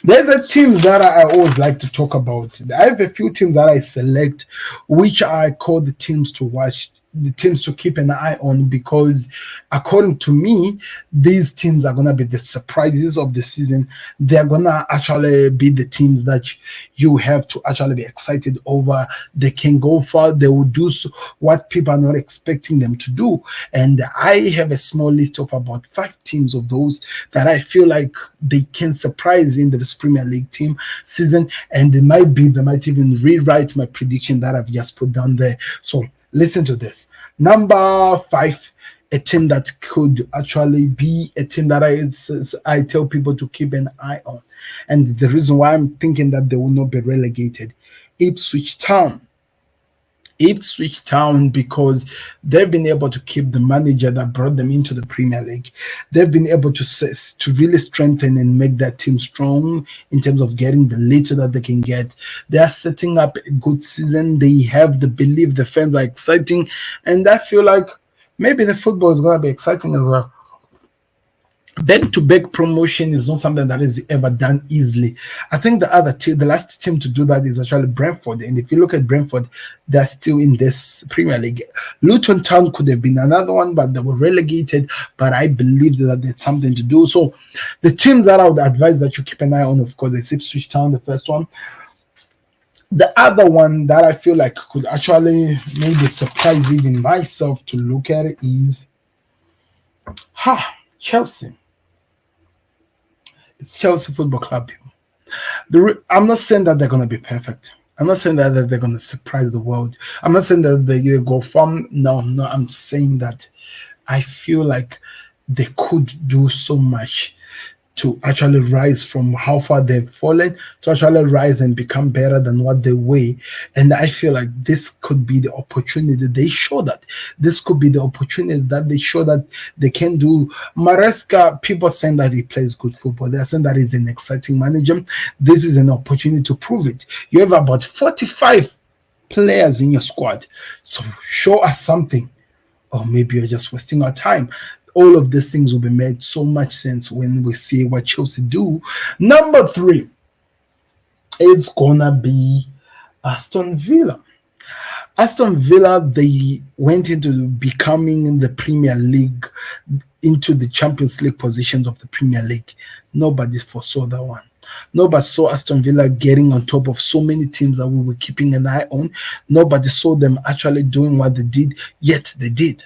There's a team that I always like to talk about. I have a few teams that I select, which I call the teams to watch, the teams to keep an eye on, because according to me, these teams are going to be the surprises of the season. They're going to actually be the teams that you have to actually be excited over. They can go far. They will do what people are not expecting them to do. And I have a small list of about 5 teams of those that I feel like they can surprise in the Premier League team season. And they might even rewrite my prediction that I've just put down there. So listen to this. Number 5, a team that could actually be a team that I tell people to keep an eye on. And the reason why I'm thinking that they will not be relegated, Ipswich Town. Ipswich Town, because they've been able to keep the manager that brought them into the Premier League. They've been able to really strengthen and make that team strong in terms of getting the little that they can get. They are setting up a good season. They have the belief. The fans are exciting. And I feel like maybe the football is going to be exciting as well. Back-to-back promotion is not something that is ever done easily. I think the last team to do that is actually Brentford. And if you look at Brentford, they're still in this Premier League. Luton Town could have been another one, but they were relegated. But I believe that there's something to do. So the teams that I would advise that you keep an eye on, of course, is Ipswich Town, the first one. The other one that I feel like could actually maybe surprise even myself to look at it is Chelsea. It's Chelsea Football Club. I'm not saying that they're going to be perfect. I'm not saying that they're going to surprise the world. I'm not saying that they go from. No, no. I'm saying that I feel like they could do so much to actually rise from how far they've fallen, to actually rise and become better than what they were. And I feel like this could be the opportunity. They show that. This could be the opportunity that they show that they can do. Maresca, people saying that he plays good football. They're saying that he's an exciting manager. This is an opportunity to prove it. You have about 45 players in your squad. So show us something. Or maybe you're just wasting our time. All of these things will be made so much sense when we see what Chelsea do. Number 3, it's gonna be Aston Villa. Aston Villa, they went into becoming the Premier League, into the Champions League positions of the Premier League. Nobody foresaw that one. Nobody saw Aston Villa getting on top of so many teams that we were keeping an eye on. Nobody saw them actually doing what they did, yet they did.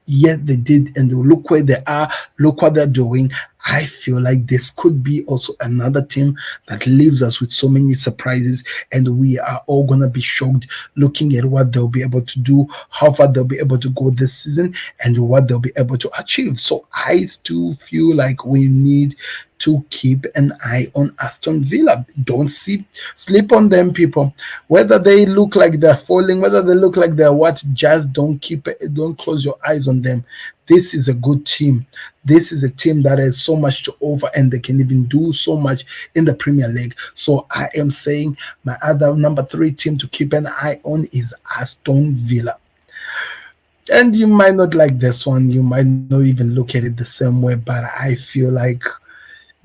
Yet they did, and look where they are, look what they're doing. I feel like this could be also another team that leaves us with so many surprises, and we are all gonna be shocked looking at what they'll be able to do, how far they'll be able to go this season, and what they'll be able to achieve. So I still feel like we need to keep an eye on Aston Villa. Don't sleep on them, people. Whether they look like they're falling, whether they look like they're what, just don't close your eyes on them. This is a good team. This is a team that has so much to offer, and they can even do so much in the Premier League. So I am saying my other number 3 team to keep an eye on is Aston Villa. And you might not like this one. You might not even look at it the same way, but I feel like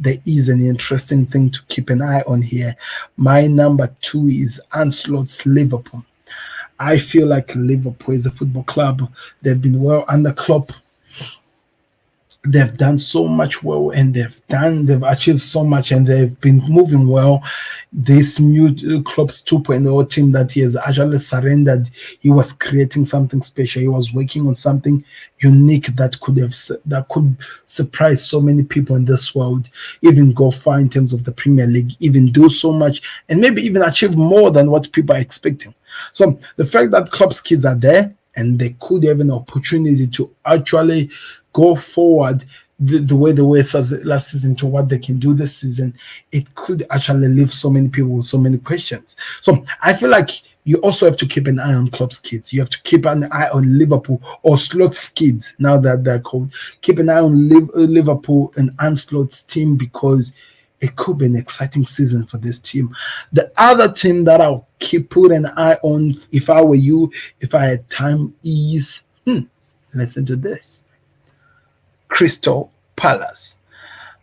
there is an interesting thing to keep an eye on here. My number 2 is Ancelot's Liverpool. I feel like Liverpool is a football club. They've been well under Klopp. They've done so much well, and they've achieved so much, and they've been moving well. This new Klopp's 2.0 team that he has actually surrendered, he was creating something special. He was working on something unique that could surprise so many people in this world, even go far in terms of the Premier League, even do so much, and maybe even achieve more than what people are expecting. So the fact that Klopp's kids are there, and they could have an opportunity to actually go forward the way they were last season to what they can do this season, it could actually leave so many people with so many questions. So I feel like you also have to keep an eye on Klopp's kids. You have to keep an eye on Liverpool, or Slot's kids, now that they're called. Keep an eye on Liverpool and Ancelot's team, because it could be an exciting season for this team. The other team that I'll put an eye on, if I were you, if I had time, is listen to this: Crystal Palace.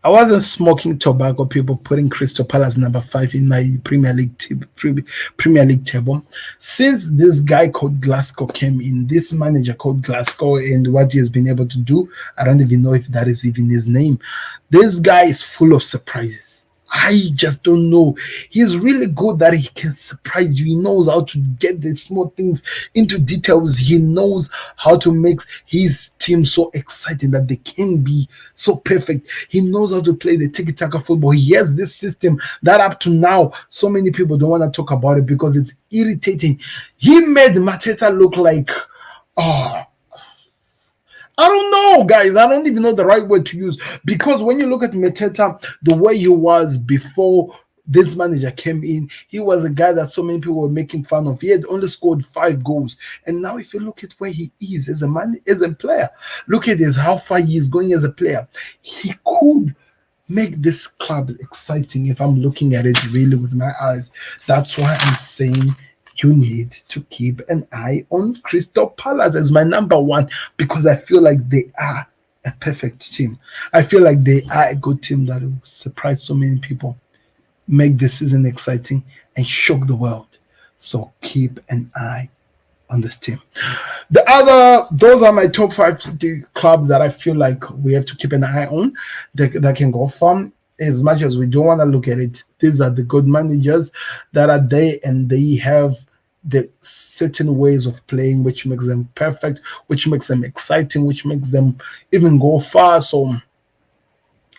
I wasn't smoking tobacco, people, putting Crystal Palace number 5 in my Premier League table. Since this guy called Glasgow came in, this manager called Glasgow, and what he has been able to do, I don't even know if that is even his name. This guy is full of surprises. I just don't know. He's really good that he can surprise you. He knows how to get the small things into details. He knows how to make his team so exciting that they can be so perfect. He knows how to play the tiki-taka football. He has this system that up to now, so many people don't want to talk about it because it's irritating. He made Mateta look like, I don't know, guys. I don't even know the right word to use, because when you look at Mateta, the way he was before this manager came in, he was a guy that so many people were making fun of. He had only scored 5 goals, and now if you look at where he is as a player, look at how far he is going as a player. He could make this club exciting if I'm looking at it really with my eyes. That's why I'm saying you need to keep an eye on Crystal Palace as my number 1, because I feel like they are a perfect team. I feel like they are a good team that will surprise so many people, make the season exciting, and shock the world. So keep an eye on this team. Those are my top 5 clubs that I feel like we have to keep an eye on that can go far. as much as we don't want to look at it, these are the good managers that are there, and they have the certain ways of playing which makes them perfect, which makes them exciting, which makes them even go far. So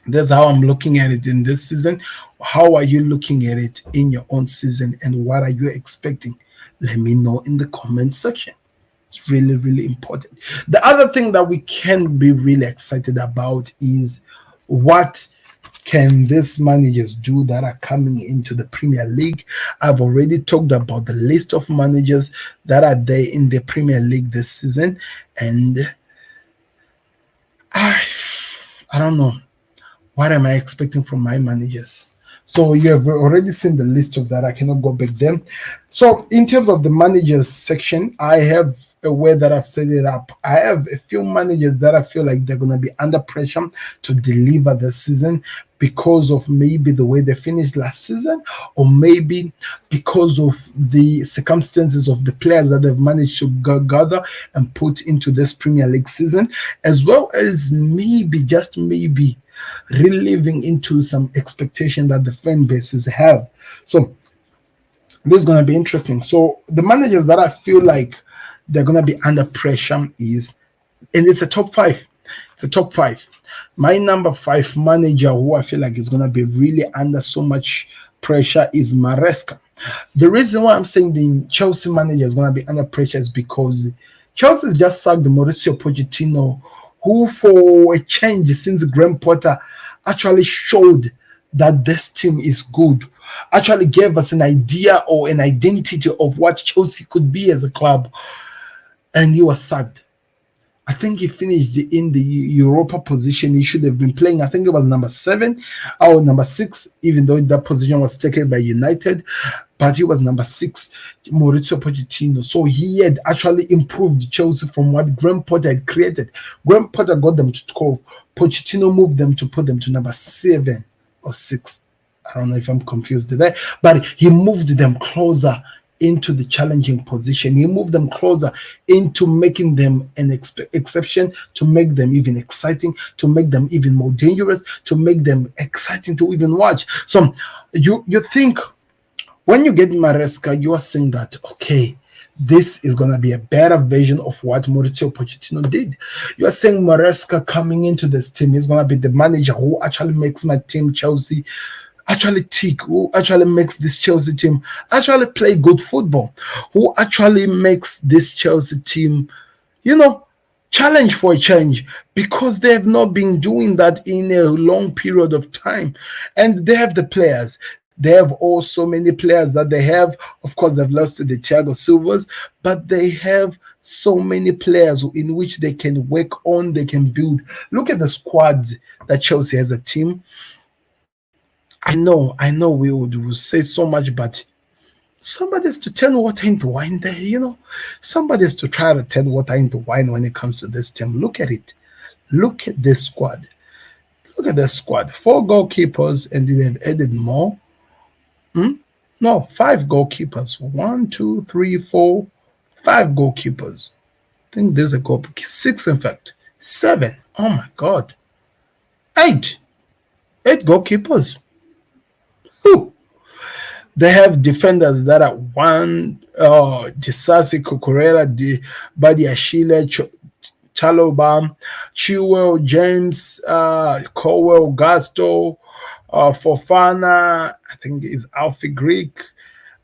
that's how I'm looking at it in this season. How are you looking at it in your own season, and what are you expecting? Let me know in the comment section. It's really, really important. The other thing that we can be really excited about is what can these managers do that are coming into the Premier League. I've already talked about the list of managers that are there in the Premier League this season, and I don't know. What am I expecting from my managers? So you have already seen the list of that. I cannot go back there. So in terms of the managers section, I have a way that I've set it up. I have a few managers that I feel like they're going to be under pressure to deliver this season because of maybe the way they finished last season, or maybe because of the circumstances of the players that they've managed to gather and put into this Premier League season, as well as maybe, just maybe, really living into some expectation that the fan bases have. So this is going to be interesting. So the managers that I feel like they're going to be under pressure is, and it's a top five. It's a top five. My number 5 manager who I feel like is going to be really under so much pressure is Maresca. The reason why I'm saying the Chelsea manager is going to be under pressure is because Chelsea's just sacked Mauricio Pochettino, who for a change since Graham Potter actually showed that this team is good, actually gave us an idea or an identity of what Chelsea could be as a club, and he was sacked. I think he finished in the Europa position. He should have been playing, I think it was number 7 or number 6, even though that position was taken by United, but he was number 6, Maurizio Pochettino. So he had actually improved Chelsea from what Graham Potter had created. Graham Potter got them to 12. Pochettino moved them to put them to number 7 or 6. I don't know if I'm confused there, but he moved them closer into the challenging position. He moved them closer into making them an exception, to make them even exciting, to make them even more dangerous, to make them exciting to even watch. So you think when you get Maresca, you are saying that, okay, this is going to be a better version of what Mauricio Pochettino did. You are saying Maresca coming into this team is going to be the manager who actually makes my team Chelsea actually tick, who actually makes this Chelsea team actually play good football, who actually makes this Chelsea team, challenge for a change, because they have not been doing that in a long period of time. And they have the players. They have also many players that they have. Of course, they've lost to the Thiago Silvas, but they have so many players in which they can work on, they can build. Look at the squad that Chelsea has a team. I know we would say so much, but somebody's to turn water into wine there, Somebody's to try to turn water into wine when it comes to this team. Look at it. Look at this squad. Look at this squad. 4 goalkeepers, and they've added more. No, 5 goalkeepers. 1, 2, 3, 4, 5 goalkeepers. I think there's a goal. 6, in fact. 7. Oh my God. 8 goalkeepers. They have defenders that are 1, Disasi, Cucurella, Badiashile, Chalobah, Chilwell, James, Colwell, Gasto, Fofana, I think is Alfie Greek,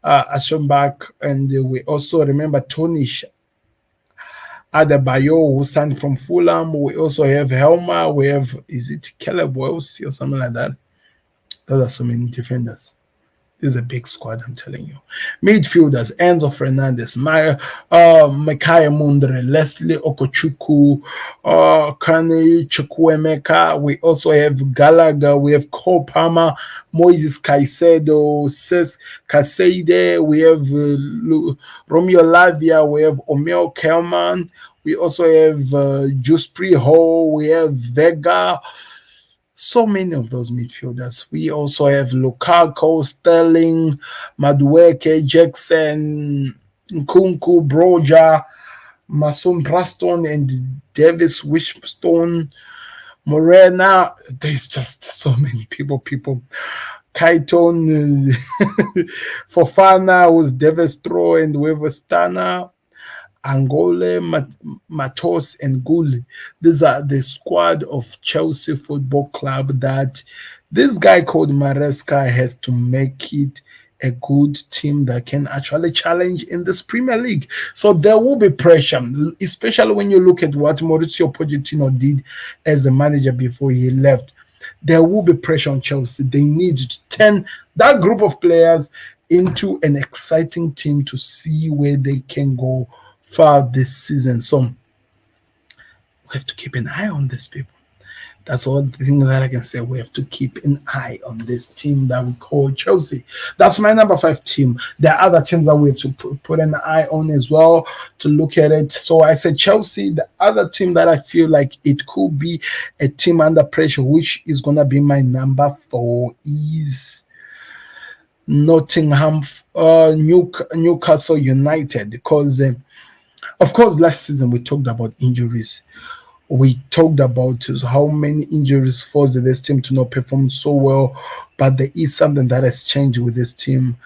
Aschenbach, and we also remember Tony Adebayo, who signed from Fulham. We also have Helmer. We have, is it Caleb Welsi or something like that? Those are so many defenders. This is a big squad, I'm telling you. Midfielders: Enzo Fernandez, Mekaya Mundre, Leslie Okochukwu, Kane Chukwuemeka. We also have Gallagher. We have Cole Palmer, Moises Caicedo, Cesc Kaseide. We have Romeo Lavia. We have Omeo Kelman. We also have Juspri Ho. We have Vega. So many of those midfielders. We also have Lukaku, Sterling, Madueke, Jackson, Nkunku, Broja, Mason Preston, and Davis Wishstone. Morena. There's just so many people. Kaiton, Fofana, was Devestro and Wevestana, Angole, Matos, and Guli. These are the squad of Chelsea Football Club that this guy called Maresca has to make it a good team that can actually challenge in this Premier League. So there will be pressure, especially when you look at what Mauricio Pochettino did as a manager before he left. There will be pressure on Chelsea. They need to turn that group of players into an exciting team to see where they can go far this season. So we have to keep an eye on these people. That's all the thing that I can say. We have to keep an eye on this team that we call Chelsea. That's my number 5 team. There are other teams that we have to put an eye on as well to look at it. So I said Chelsea. The other team that I feel like it could be a team under pressure, which is going to be my number 4, is Nottingham, Newcastle United. Because, of course, last season we talked about injuries. We talked about how many injuries forced this team to not perform so well, but there is something that has changed with this team.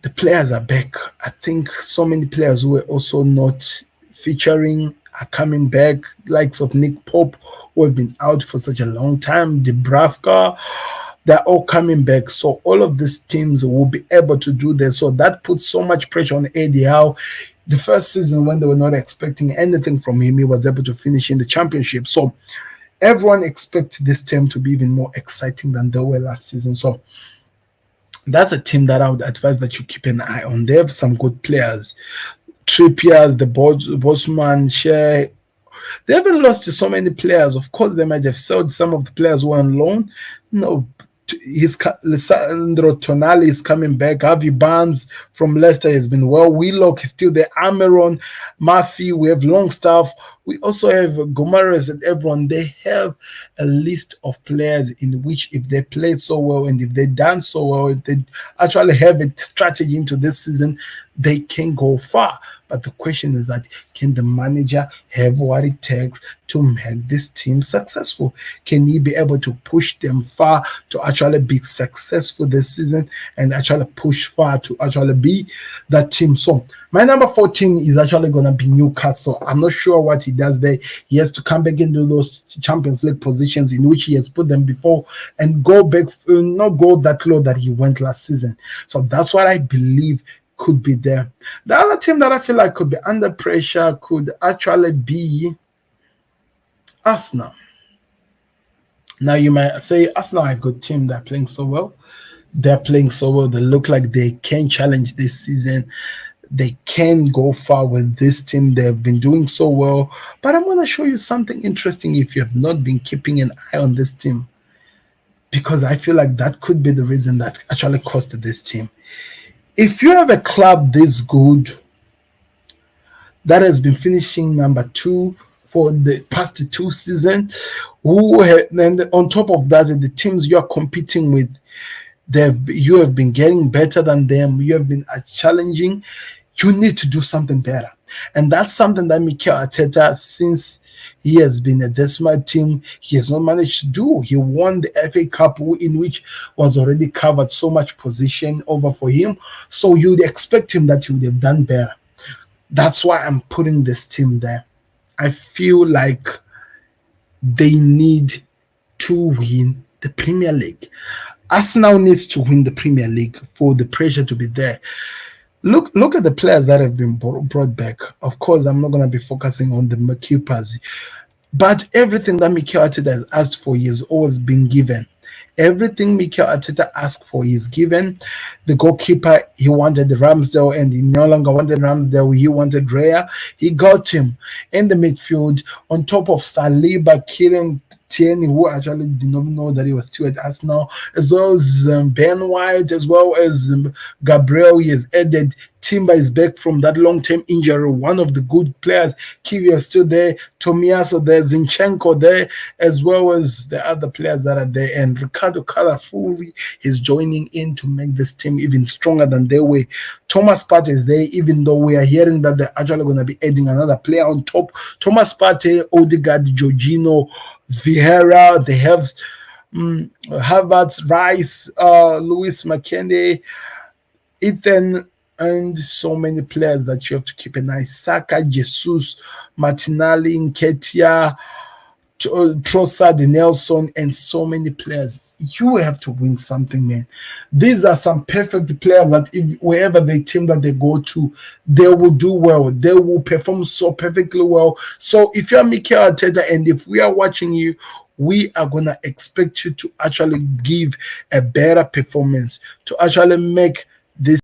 The players are back. I think so many players who were also not featuring are coming back, likes of Nick Pope, who have been out for such a long time, Dubravka, they're all coming back. So all of these teams will be able to do this. So that puts so much pressure on Eddie Howe. The first season, when they were not expecting anything from him, he was able to finish in the championship. So everyone expects this team to be even more exciting than they were last season. So that's a team that I would advise that you keep an eye on. They have some good players. Trippier, the Bosman, Shea. They haven't lost to so many players. Of course, they might have sold some of the players who are on loan. No, Lisandro Tonali is coming back. Harvey Barnes from Leicester has been well. Willock is still there. Ameron, Murphy. We have Longstaff. We also have Gomares and everyone. They have a list of players in which, if they played so well and if they done so well, if they actually have a strategy into this season, they can go far. But the question is that, can the manager have what it takes to make this team successful? Can he be able to push them far to actually be successful this season and actually push far to actually be that team? So my number 14 is actually going to be Newcastle. I'm not sure what he does there. He has to come back into those Champions League positions in which he has put them before and go back, not go that low that he went last season. So that's what I believe could be there. The other team that I feel like could be under pressure could actually be Arsenal. Now you might say Arsenal are a good team. They're playing so well. They're playing so well. They look like they can challenge this season. They can go far with this team. They've been doing so well. But I'm going to show you something interesting if you have not been keeping an eye on this team, because I feel like that could be the reason that actually cost this team. If you have a club this good that has been finishing number 2 for the past 2 seasons, and on top of that, the teams you are competing with, you have been getting better than them, you have been challenging, you need to do something better. And that's something that Mikel Arteta, since he has been at this team, he has not managed to do. He won the FA Cup, in which was already covered so much position over for him. So you'd expect him that he would have done better. That's why I'm putting this team there. I feel like they need to win the Premier League. Arsenal needs to win the Premier League for the pressure to be there. Look at the players that have been brought back. Of course, I'm not going to be focusing on the keepers, but everything that Mikel Arteta has asked for, he has always been given. Everything Mikel Arteta asked for, he is given. The goalkeeper, he wanted Ramsdale, and he no longer wanted Ramsdale. He wanted Raya. He got him in the midfield on top of Saliba, Kieran Tierney, who actually did not know that he was still at Arsenal, as well as Ben White, as well as Gabriel. He has added Timber is back from that long-term injury. One of the good players, Kivia is still there, Tomiyasu there, Zinchenko there, as well as the other players that are there. And Ricardo Calafuri is joining in to make this team even stronger than they were. Thomas Partey is there, even though we are hearing that they're actually going to be adding another player on top. Thomas Partey, Odegaard, Jorginho, Vieira, they have Havertz, Rice, Lewis McKenzie, Ethan, and so many players that you have to keep an eye. Saka, Jesus, Martinelli, Nketiah, Trossard, Nelson, and so many players. You have to win something, man. These are some perfect players that if wherever the team that they go to, they will do well. They will perform so perfectly well. So if you're Mikel Arteta and if we are watching you, we are going to expect you to actually give a better performance, to actually make this.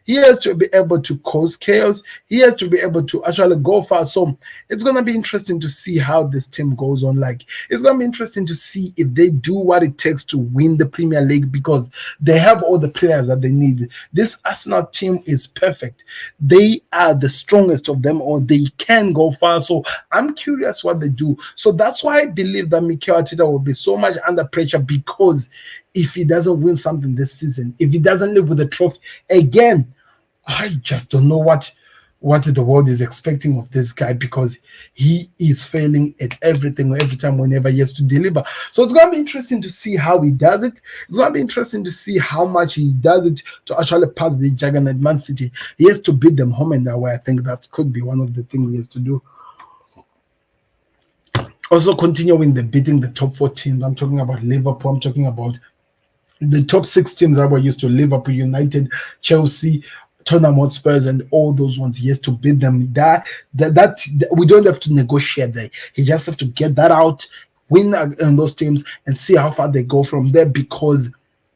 He has to be able to cause chaos. He has to be able to actually go far. So it's going to be interesting to see how this team goes on. Like, it's going to be interesting to see if they do what it takes to win the Premier League, because they have all the players that they need. This Arsenal team is perfect. They are the strongest of them all. They can go far. So I'm curious what they do. So that's why I believe that Mikel Arteta will be so much under pressure, because if he doesn't win something this season, if he doesn't live with the trophy again, I just don't know what the world is expecting of this guy, because he is failing at everything every time whenever he has to deliver. So it's going to be interesting to see how he does it. It's going to be interesting to see how much he does it to actually pass the juggernaut Man City. He has to beat them home and away. I think that could be one of the things he has to do. Also continuing the beating the top 4 teams. I'm talking about Liverpool. I'm talking about the top 6 teams that were used to: Liverpool, United, Chelsea, Tottenham Hotspurs, and all those ones. He has to beat them. That we don't have to negotiate there. He just have to get that out, win in those teams, and see how far they go from there. Because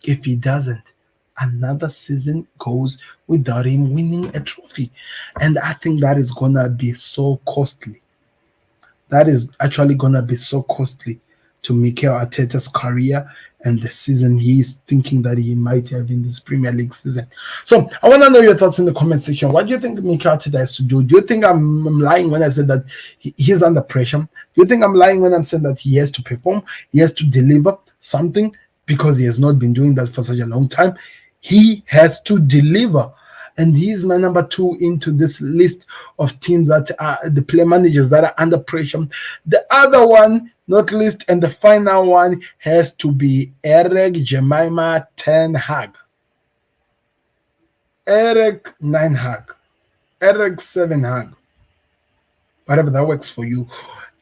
if he doesn't, another season goes without him winning a trophy, and I think that is gonna be so costly. That is actually gonna be so costly to Mikel Arteta's career and the season he is thinking that he might have in this Premier League season. So I want to know your thoughts in the comment section. What do you think Mikel Arteta has to do? Do you think I'm lying when I said that he's under pressure? Do you think I'm lying when I'm saying that he has to perform? He has to deliver something, because he has not been doing that for such a long time. He has to deliver. And he's my number 2 into this list of teams that are the player managers that are under pressure. The other one, not least, and the final one has to be Erik Jemima Ten Hag. Erik 9 Hag. Erik 7 Hag. Whatever that works for you.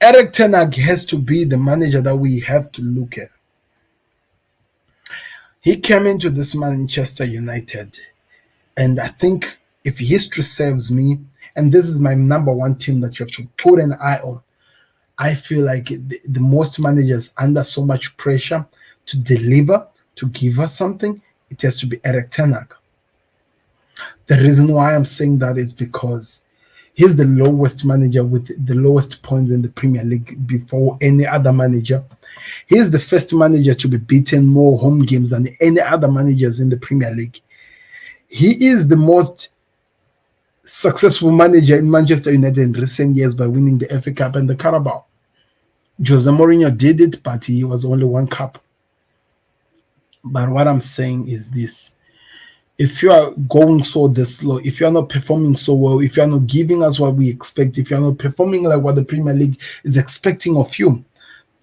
Erik Ten Hag has to be the manager that we have to look at. He came into this Manchester United, and I think if history serves me, and this is my number 1 team that you have to put an eye on, I feel like the most managers under so much pressure to deliver, to give us something, it has to be Erik Ten Hag. The reason why I'm saying that is because he's the lowest manager with the lowest points in the Premier League before any other manager. He's the first manager to be beaten more home games than any other managers in the Premier League. He is the most successful manager in Manchester United in recent years by winning the FA Cup and the Carabao. Jose Mourinho did it, but he was only 1 cup. But what I'm saying is this: if you are going so this slow, if you are not performing so well, if you are not giving us what we expect, if you are not performing like what the Premier League is expecting of you,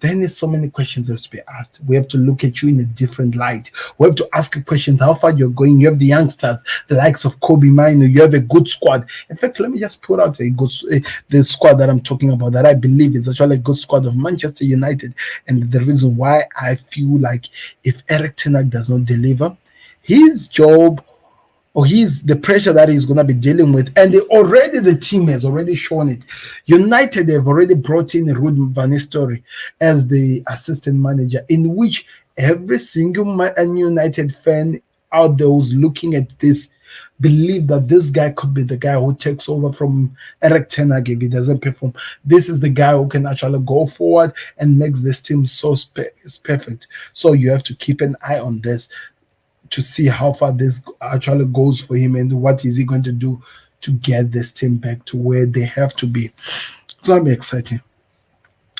then there's so many questions has to be asked. We have to look at you in a different light. We have to ask questions how far you're going. You have the youngsters, the likes of Kobe Mino. You have a good squad. In fact, let me just put out the squad that I'm talking about, that I believe is actually a good squad of Manchester United. And the reason why I feel like if Erik ten Hag does not deliver, his job or he's the pressure that he's going to be dealing with, and the team has already shown it. United have already brought in Ruud van Nistelrooy as the assistant manager, in which every single Man United fan out there who's looking at this believe that this guy could be the guy who takes over from Erik ten Hag if he doesn't perform. This is the guy who can actually go forward and makes this team so perfect. So you have to keep an eye on this to see how far this actually goes for him and what is he going to do to get this team back to where they have to be. It's going to be exciting.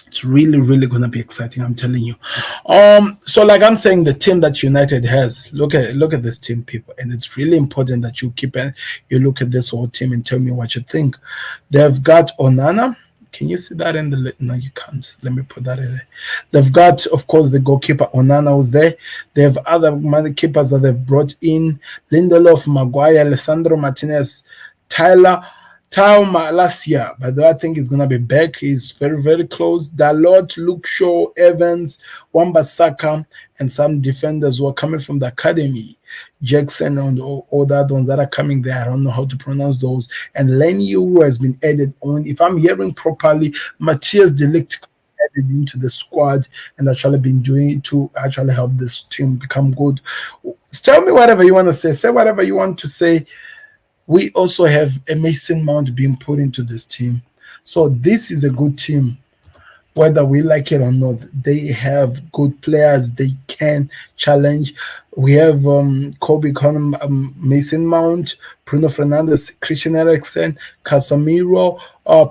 It's really, really going to be exciting, I'm telling you. So like I'm saying, the team that United has, look at this team, people, and it's really important that you look at this whole team and tell me what you think. They've got Onana. Can you see that in the... No, you can't. Let me put that in there. They've got, of course, the goalkeeper Onana was there. They have other keepers that they've brought in. Lindelof, Maguire, Alessandro Martinez, Tao Malacia. By the way, I think he's going to be back. He's very, very close. Dalot, Luke Shaw, Evans, Wan-Bissaka, and some defenders who are coming from the academy. Jackson and all the other ones that are coming there. I don't know how to pronounce those. And Lenny, who has been added on. If I'm hearing properly, Matthias de Ligt added into the squad and actually been doing it to actually help this team become good. Tell me whatever you want to say. Say whatever you want to say. We also have a Mason Mount being put into this team. So this is a good team. Whether we like it or not, they have good players. They can challenge. We have Kobe Conor, Mason Mount, Bruno Fernandes, Christian Eriksen, Casemiro,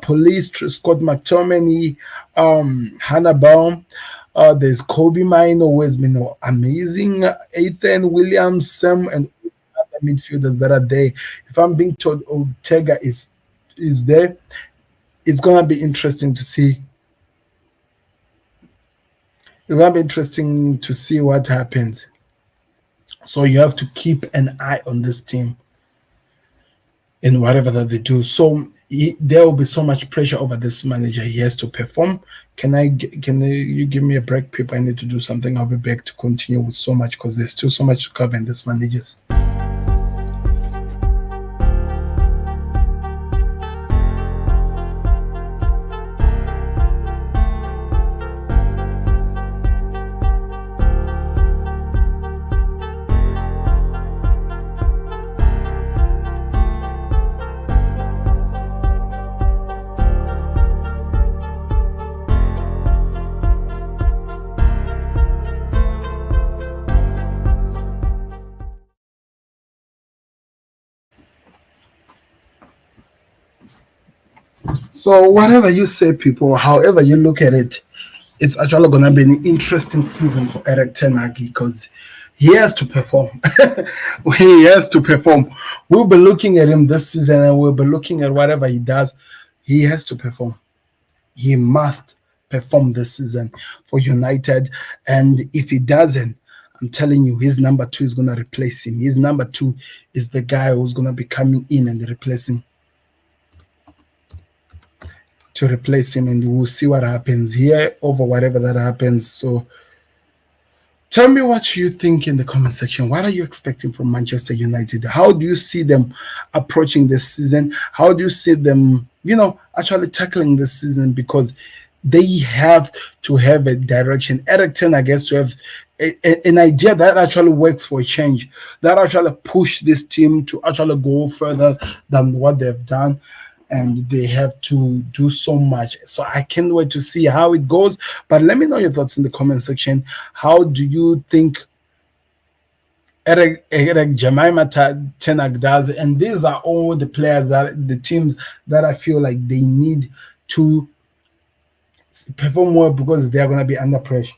Police, Scott McTominay, Hannah Baum. There's Kobe Mino, who has been amazing. Ethan Williams, Sam, and other midfielders that are there. If I'm being told Ortega is there, it's gonna be interesting to see. It's going to be interesting to see what happens. So you have to keep an eye on this team in whatever that they do. So there will be so much pressure over this manager. He has to perform. Can you give me a break, people? I need to do something. I'll be back to continue with so much because there's still so much to cover in this managers. So whatever you say, people, however you look at it, it's actually going to be an interesting season for Erik ten Hag because he has to perform. He has to perform. We'll be looking at him this season and we'll be looking at whatever he does. He has to perform. He must perform this season for United. And if he doesn't, I'm telling you, his number 2 is going to replace him. His number 2 is the guy who's going to be coming in and replacing and we'll see what happens here over whatever that happens. So tell me what you think in the comment section. What are you expecting from Manchester United? How do you see them approaching this season? How do you see them, actually tackling this season? Because they have to have a direction. Erik ten Hag has to have an idea that actually works for a change, that actually push this team to actually go further than what they've done. And they have to do so much. So I can't wait to see how it goes. But let me know your thoughts in the comment section. How do you think Erik Jemima ten Hag does? And these are all the players, the teams that I feel like they need to perform well because they're going to be under pressure.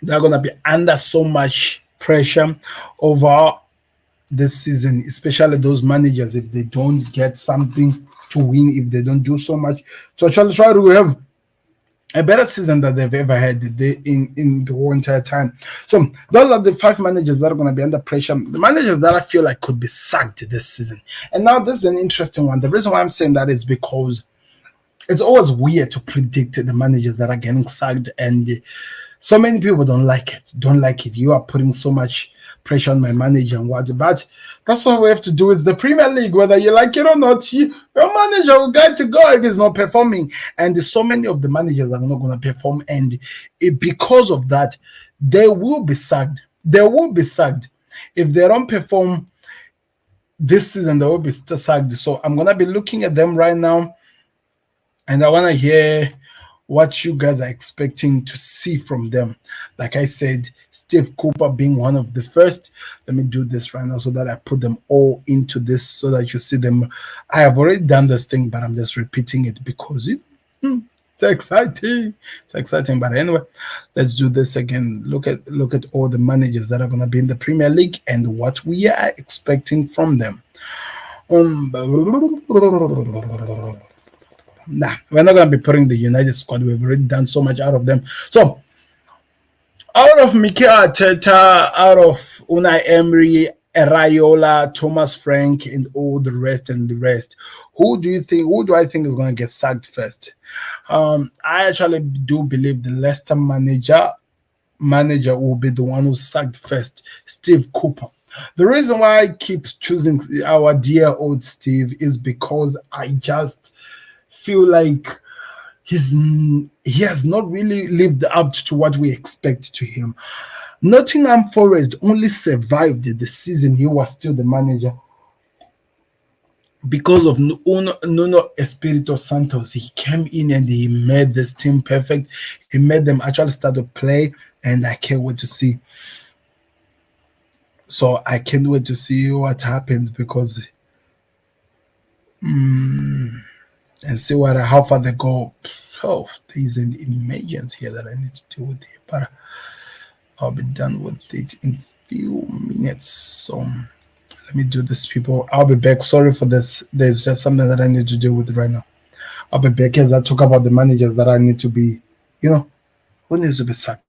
They're going to be under so much pressure over this season, especially those managers, if they don't get something to win, if they don't do so much to actually try to have a better season that they've ever had in the whole entire time. So those are the five managers that are going to be under pressure. The managers that I feel like could be sacked this season. And now this is an interesting one. The reason why I'm saying that is because it's always weird to predict the managers that are getting sacked, and so many people don't like it. Don't like it. You are putting so much pressure on my manager and what, but that's what we have to do. Is the Premier League, whether you like it or not, your manager will got to go if he's not performing. And so many of the managers are not going to perform, and because of that, they will be sacked. They will be sacked if they don't perform this season. They will be sacked. So I'm gonna be looking at them right now, and I want to hear what you guys are expecting to see from them. Like I said, Steve Cooper being one of the first. Let me do this right now so that I put them all into this so that you see them. I have already done this thing, but I'm just repeating it because it's exciting. It's exciting. But anyway, let's do this again. Look at all the managers that are going to be in the Premier League and what we are expecting from them. Nah, we're not going to be putting the United squad. We've already done so much out of them. So, out of Mikel Arteta, out of Unai Emery, Raiola, Thomas Frank, and all the rest, who do you think? Who do I think is going to get sacked first? I actually do believe the Leicester manager will be the one who sacked first, Steve Cooper. The reason why I keep choosing our dear old Steve is because I just feel like he has not really lived up to what we expect to him. Nottingham Forest only survived the season he was still the manager because of Nuno Espirito Santos. He came in and he made this team perfect. He made them actually start to play, and I can't wait to see. So I can't wait to see what happens because and see what how far they go. Oh, there's an emergency here that I need to deal with here, but I'll be done with it in few minutes. So let me do this, people. I'll be back. Sorry for this. There's just something that I need to deal with right now. I'll be back as I talk about the managers that I need to be, who needs to be sacked.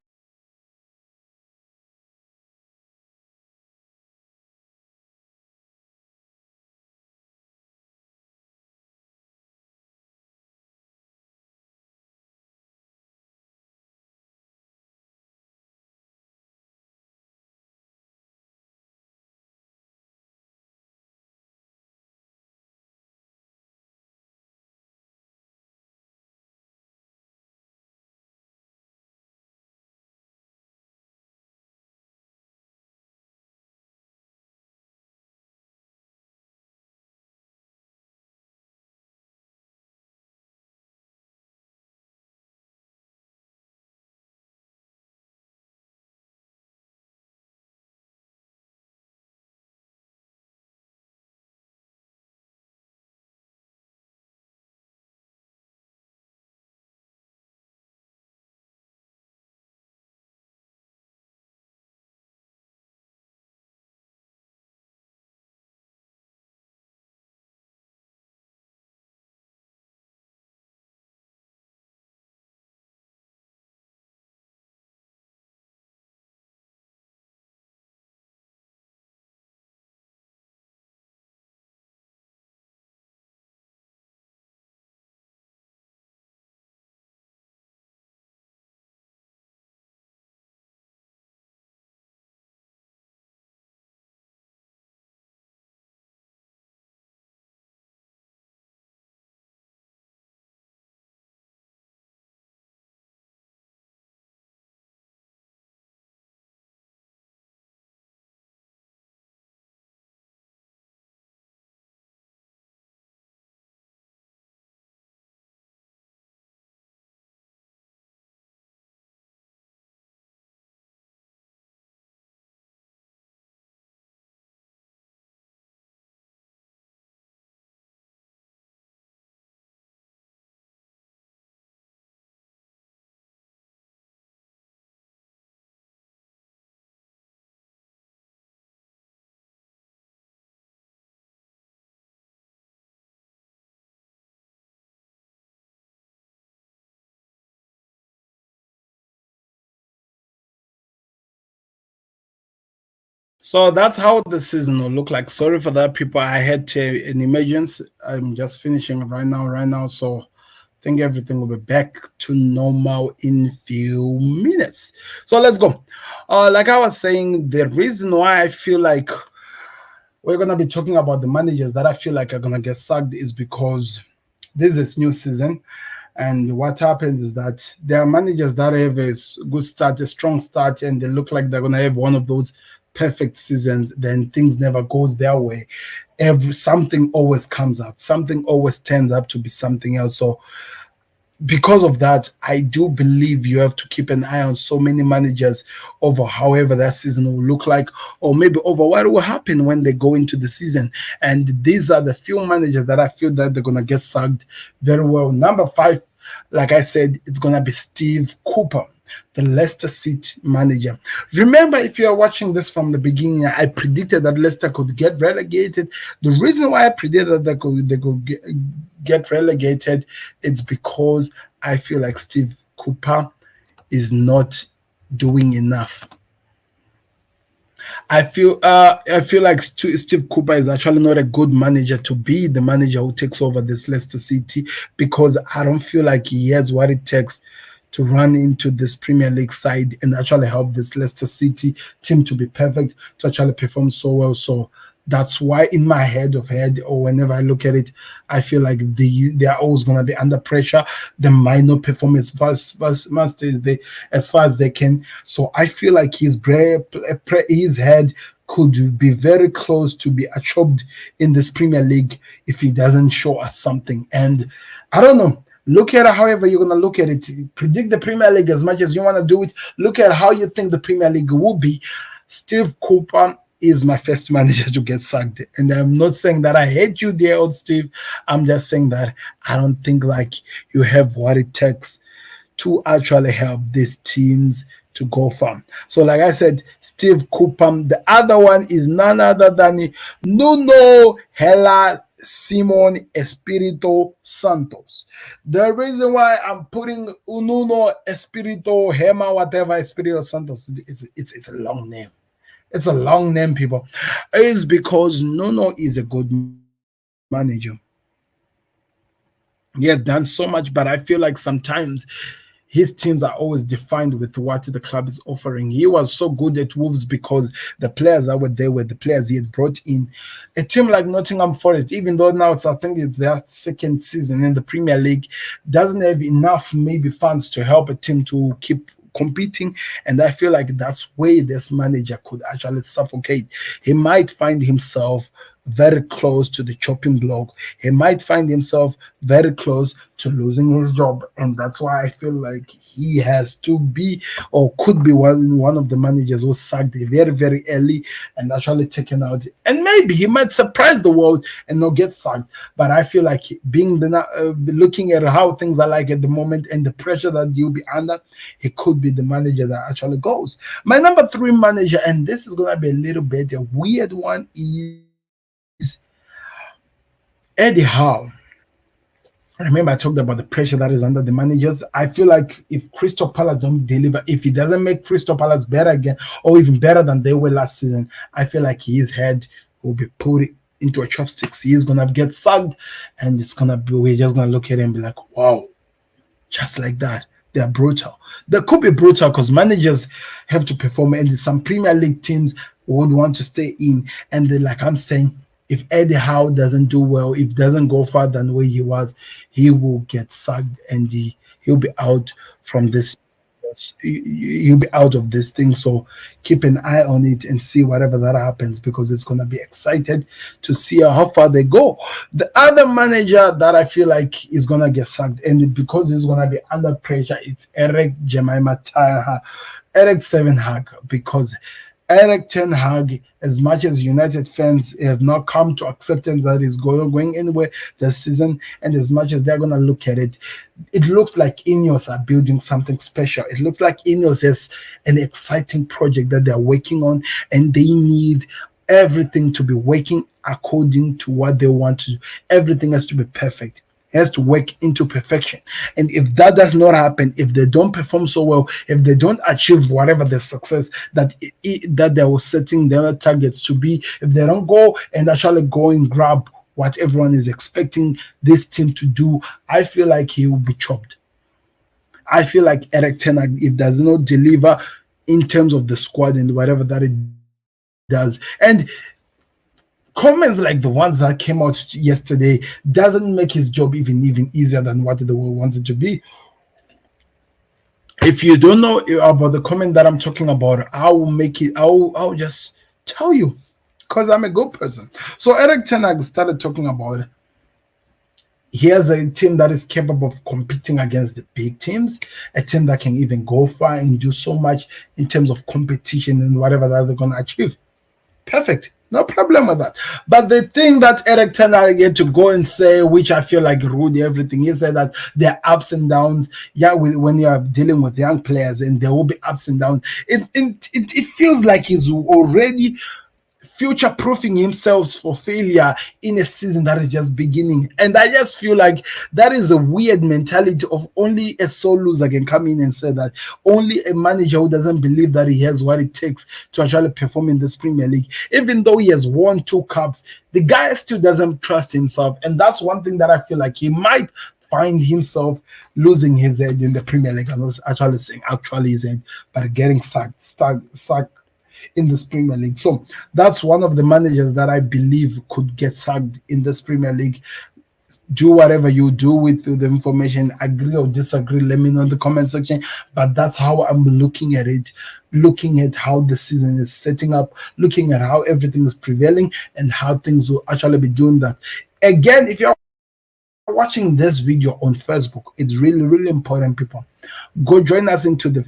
So that's how the season will look like. Sorry for that, people. I had an emergency. I'm just finishing right now, So I think everything will be back to normal in few minutes. So let's go. Like I was saying, the reason why I feel like we're gonna be talking about the managers that I feel like are gonna get sacked is because this is new season. And what happens is that there are managers that have a good start, a strong start, and they look like they're gonna have one of those perfect seasons. Then things never goes their way. Every something always comes up. Something always turns up to be something else. So because of that, I do believe you have to keep an eye on so many managers over however that season will look like, or maybe over what will happen when they go into the season. And these are the few managers that I feel that they're gonna get sacked very well. Number five, like I said, it's gonna be Steve Cooper, the Leicester City manager. Remember, if you are watching this from the beginning, I predicted that Leicester could get relegated. The reason why I predicted that they could get relegated, it's because I feel like Steve Cooper is not doing enough. I feel like Steve Cooper is actually not a good manager to be the manager who takes over this Leicester City, because I don't feel like he has what it takes to run into this Premier League side and actually help this Leicester City team to be perfect, to actually perform so well. So that's why in my head or whenever I look at it, I feel like they are always gonna be under pressure. They might not perform much as far as they can. So I feel like his head could be very close to be chopped in this Premier League if he doesn't show us something. And I don't know. Look at it however you're going to look at it. Predict the Premier League as much as you want to do it. Look at how you think the Premier League will be. Steve Cooper is my first manager to get sacked. And I'm not saying that I hate you, dear old Steve. I'm just saying that I don't think like you have what it takes to actually help these teams to go far. So, like I said, Steve Cooper. The other one is none other than Nuno Hela Simon Espirito Santos. The reason why I'm putting Nuno Espirito Hema, whatever Espirito Santos, it's a long name. It's a long name, people. It's because Nuno is a good manager. He has done so much, but I feel like sometimes his teams are always defined with what the club is offering. He was so good at Wolves because the players that were there were the players he had brought in. A team like Nottingham Forest, even though now I think it's their second season in the Premier League, doesn't have enough maybe funds to help a team to keep competing. And I feel like that's where this manager could actually suffocate. He might find himself very close to the chopping block. He might find himself very close to losing his job. And that's why I feel like he has to be or could be one of the managers who sacked very, very early and actually taken out. And maybe he might surprise the world and not get sacked. But I feel like being looking at how things are like at the moment and the pressure that you'll be under, he could be the manager that actually goes. My number three manager, and this is going to be a little bit a weird one, is Eddie Howe. Remember, I talked about the pressure that is under the managers. I feel like if Crystal Palace don't deliver, if he doesn't make Crystal Palace better again, or even better than they were last season, I feel like his head will be put into a chopsticks. He's gonna get sucked, and it's gonna be we're just gonna look at him and be like, wow, just like that. They are brutal. They could be brutal because managers have to perform, and some Premier League teams would want to stay in. And then, like I'm saying, if Eddie Howe doesn't do well, if doesn't go far than where he was, he will get sacked and he'll be out from this. He'll be out of this thing. So keep an eye on it and see whatever that happens, because it's gonna be excited to see how far they go. The other manager that I feel like is gonna get sacked, and because he's gonna be under pressure, it's Eric Seven Hag, because Eric Ten Hag, as much as United fans have not come to acceptance that he's going anywhere this season, and as much as they're going to look at it, it looks like Ineos are building something special. It looks like Ineos has an exciting project that they're working on, and they need everything to be working according to what they want to do. Everything has to be perfect. has to work into perfection. And if that does not happen, if they don't perform so well, if they don't achieve whatever the success that they were setting their targets to be, if they don't go and actually go and grab what everyone is expecting this team to do, I feel like he will be chopped. I feel like Eric Ten Hag, if does not deliver in terms of the squad and whatever that it does, and comments like the ones that came out yesterday doesn't make his job even easier than what the world wants it to be. If you don't know about the comment that I'm talking about, I will make it. I'll just tell you, because I'm a good person. So Eric Ten Hag started talking about, here's a team that is capable of competing against the big teams, a team that can even go far and do so much in terms of competition and whatever that they're going to achieve. Perfect. No problem with that. But the thing that Eric Ten Hag had to go and say, which I feel like ruined everything, he said that there are ups and downs. Yeah, when you are dealing with young players, and there will be ups and downs. It feels like he's already future-proofing himself for failure in a season that is just beginning. And I just feel like that is a weird mentality of only a sole loser can come in and say that. Only a manager who doesn't believe that he has what it takes to actually perform in this Premier League. Even though he has won 2 cups, the guy still doesn't trust himself. And that's one thing that I feel like he might find himself losing his head in the Premier League. I'm not actually saying actually his head, but getting sacked in this Premier League. So that's one of the managers that I believe could get sacked in this Premier League. Do whatever you do with the information, agree or disagree, let me know in the comment section. But that's how I'm looking at it, looking at how the season is setting up, looking at how everything is prevailing and how things will actually be doing that. Again, if you're watching this video on Facebook, it's really important, people. Go join us into the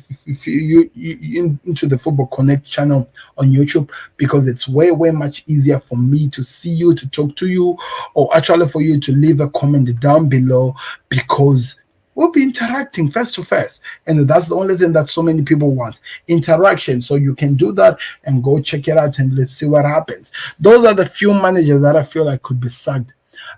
Football Connect channel on YouTube, because it's way much easier for me to see you, to talk to you, or actually for you to leave a comment down below, because we'll be interacting face to face, and that's the only thing that so many people want, interaction. So you can do that and go check it out, and let's see what happens. Those are the few managers that I feel like could be sacked.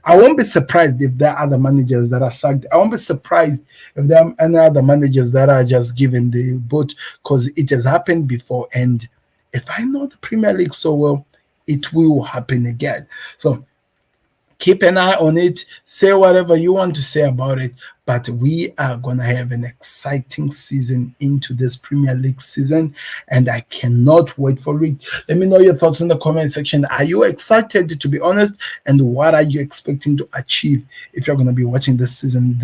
I won't be surprised if there are other managers that are sacked. I won't be surprised if there are any other managers that are just given the boot, because it has happened before. And if I know the Premier League so well, it will happen again. So keep an eye on it. Say whatever you want to say about it. But we are going to have an exciting season into this Premier League season, and I cannot wait for it. Let me know your thoughts in the comment section. Are you excited, to be honest? And what are you expecting to achieve if you're going to be watching this season?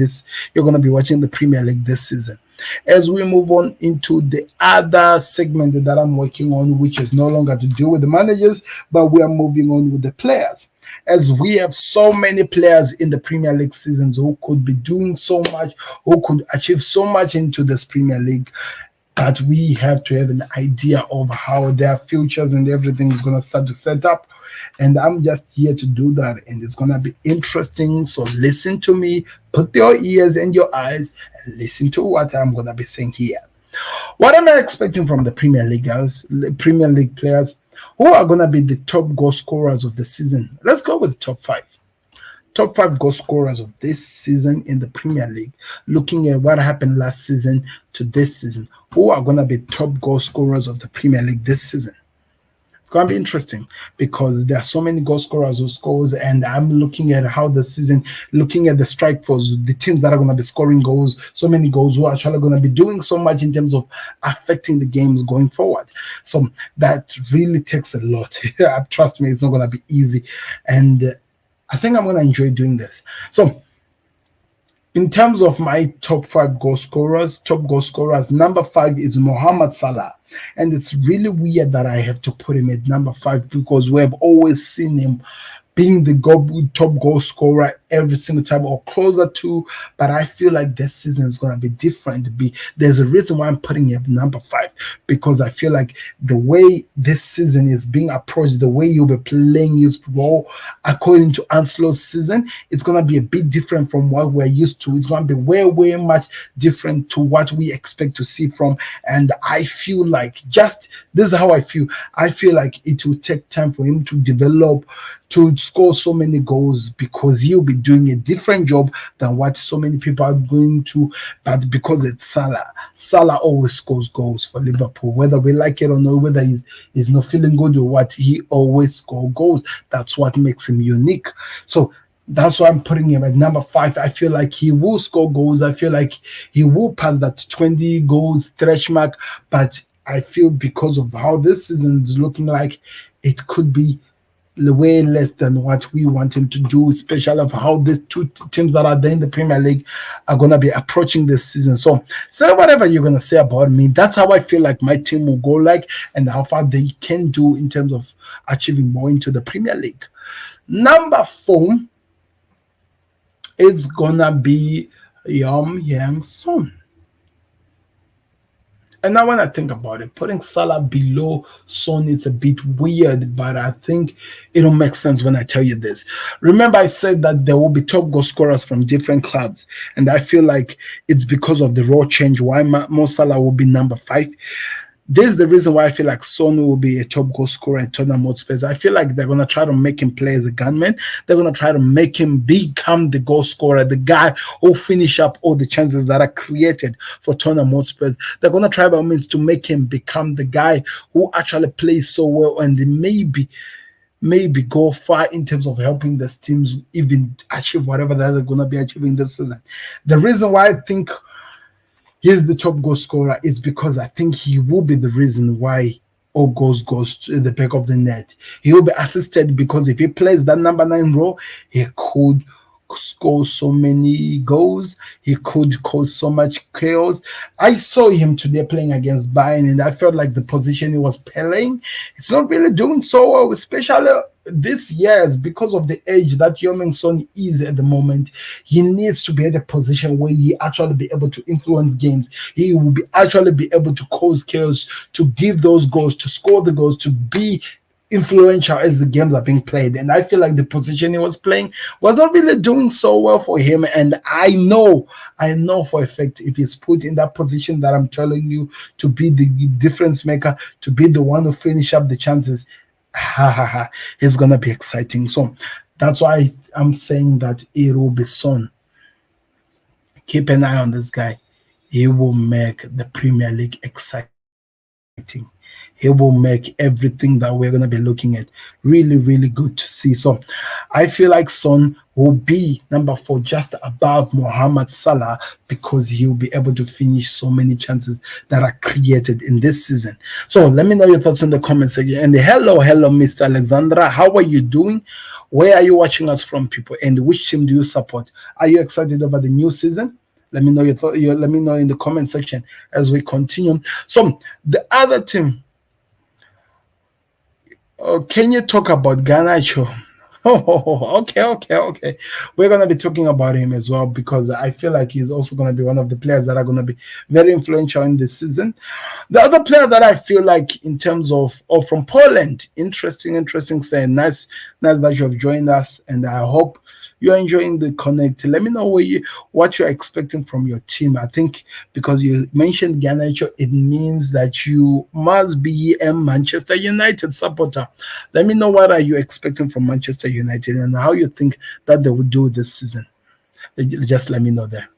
You're going to be watching the Premier League this season. As we move on into the other segment that I'm working on, which is no longer to do with the managers, but we are moving on with the players. As we have so many players in the Premier League seasons who could be doing so much, who could achieve so much into this Premier League, that we have to have an idea of how their futures and everything is going to start to set up. And I'm just here to do that, and it's going to be interesting. So listen to me, put your ears and your eyes, and listen to what I'm going to be saying here. What am I expecting from the Premier League guys, Premier League players? Who are going to be the top goal scorers of the season? Let's go with the top 5. Top 5 goal scorers of this season in the Premier League. Looking at what happened last season to this season. Who are going to be top goal scorers of the Premier League this season? It's going to be interesting, because there are so many goal scorers who scores, and I'm looking at how the season, looking at the strike force, the teams that are going to be scoring goals, so many goals, who are actually going to be doing so much in terms of affecting the games going forward. So that really takes a lot. Trust me, it's not going to be easy, and I think I'm going to enjoy doing this. So in terms of my top 5 goal scorers, number 5 is Mohamed Salah. And it's really weird that I have to put him at number 5, because we have always seen him being the top goal scorer every single time, or closer to. But I feel like this season is going to be different. There's a reason why I'm putting him number 5, because I feel like the way this season is being approached, the way you'll be playing his role according to Ancelot's season, it's going to be a bit different from what we're used to. It's going to be way much different to what we expect to see from. And I feel like, this is how I feel. I feel like it will take time for him to develop, to score so many goals, because he'll be doing a different job than what so many people are going to. But because it's Salah always scores goals for Liverpool, whether we like it or not, whether he's not feeling good or what, he always scores goals. That's what makes him unique. So that's why I'm putting him at number 5. I feel like he will score goals. I feel like he will pass that 20 goals stretch mark. But I feel because of how this season is looking like, it could be way less than what we want him to do, especially of how these two teams that are there in the Premier League are going to be approaching this season. So say whatever you're going to say about me. That's how I feel like my team will go like, and how far they can do in terms of achieving more into the Premier League. Number 4, it's going to be Heung-min Son. And now when I think about it, putting Salah below Son is a bit weird, but I think it'll make sense when I tell you this. Remember, I said that there will be top goal scorers from different clubs, and I feel like it's because of the raw change why Mo Salah will be number 5. This is the reason why I feel like Son will be a top goal scorer at Tottenham Hotspur. I feel like they're going to try to make him play as a gunman. They're going to try to make him become the goal scorer, the guy who finish up all the chances that are created for Tottenham Hotspur. They're going to try by means to make him become the guy who actually plays so well, and maybe go far in terms of helping the teams even achieve whatever they're going to be achieving this season. The reason why I think he's the top goal scorer is because I think he will be the reason why all goals goes to the back of the net. He will be assisted because if he plays that number 9 role, he could score so many goals. He could cause so much chaos. I saw him today playing against Bayern, and I felt like the position he was playing, it's not really doing so well, especially this year, because of the age that Heung-min Son is at the moment. He needs to be at a position where he actually be able to influence games. He will be actually be able to cause chaos, to give those goals, to score the goals, to be influential as the games are being played. And I feel like the position he was playing was not really doing so well for him. And I know for a fact, if he's put in that position that I'm telling you, to be the difference maker, to be the one to finish up the chances, it's gonna be exciting. So that's why I'm saying that it will be Son. Keep an eye on this guy. He will make the Premier League exciting. He will make everything that we're going to be looking at really, really good to see. So I feel like Son will be number 4, just above Mohamed Salah, because he will be able to finish so many chances that are created in this season. So let me know your thoughts in the comments section. And hello, Mr. Alexandra. How are you doing? Where are you watching us from, people? And which team do you support? Are you excited over the new season? Let me know your thoughts. Let me know in the comment section as we continue. So the other team, can you talk about Garnacho? Okay. We're going to be talking about him as well, because I feel like he's also going to be one of the players that are going to be very influential in this season. The other player that I feel like in terms of from Poland, interesting saying, nice that you have joined us, and I hope you're enjoying the connect. Let me know what you're expecting from your team. I think because you mentioned Garnacho, it means that you must be a Manchester United supporter. Let me know what are you expecting from Manchester United and how you think that they will do this season. Just let me know there.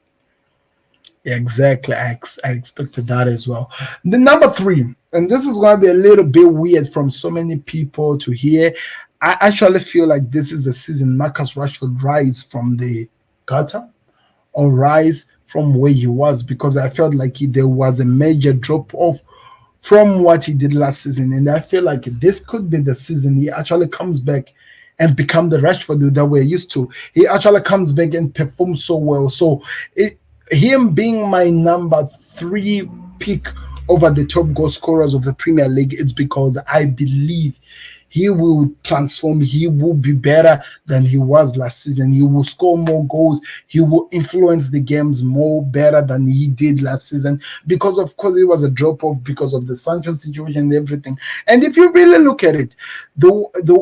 Exactly, I expected that as well. The number 3, and this is going to be a little bit weird from so many people to hear. I actually feel like this is the season Marcus Rashford rise from the gutter, or rise from where he was, because I felt like there was a major drop off from what he did last season, and I feel like this could be the season he actually comes back and become the Rashford that we're used to. He actually comes back and performs so well. So him being my number 3 pick over the top goal scorers of the Premier League, it's because I believe he will transform. He will be better than he was last season. He will score more goals. He will influence the games more better than he did last season, because of course it was a drop off because of the Sancho situation and everything. And if you really look at it, the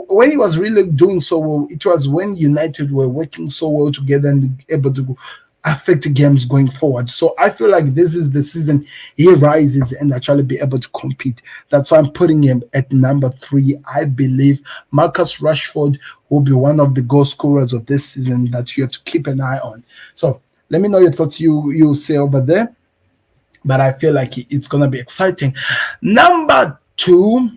when he was really doing so well, it was when United were working so well together and able to affect games going forward. So I feel like this is the season he rises and actually be able to compete. That's why I'm putting him at number 3. I believe Marcus Rashford will be one of the goal scorers of this season that you have to keep an eye on. So let me know your thoughts you say over there. But I feel like it's gonna be exciting. Number two,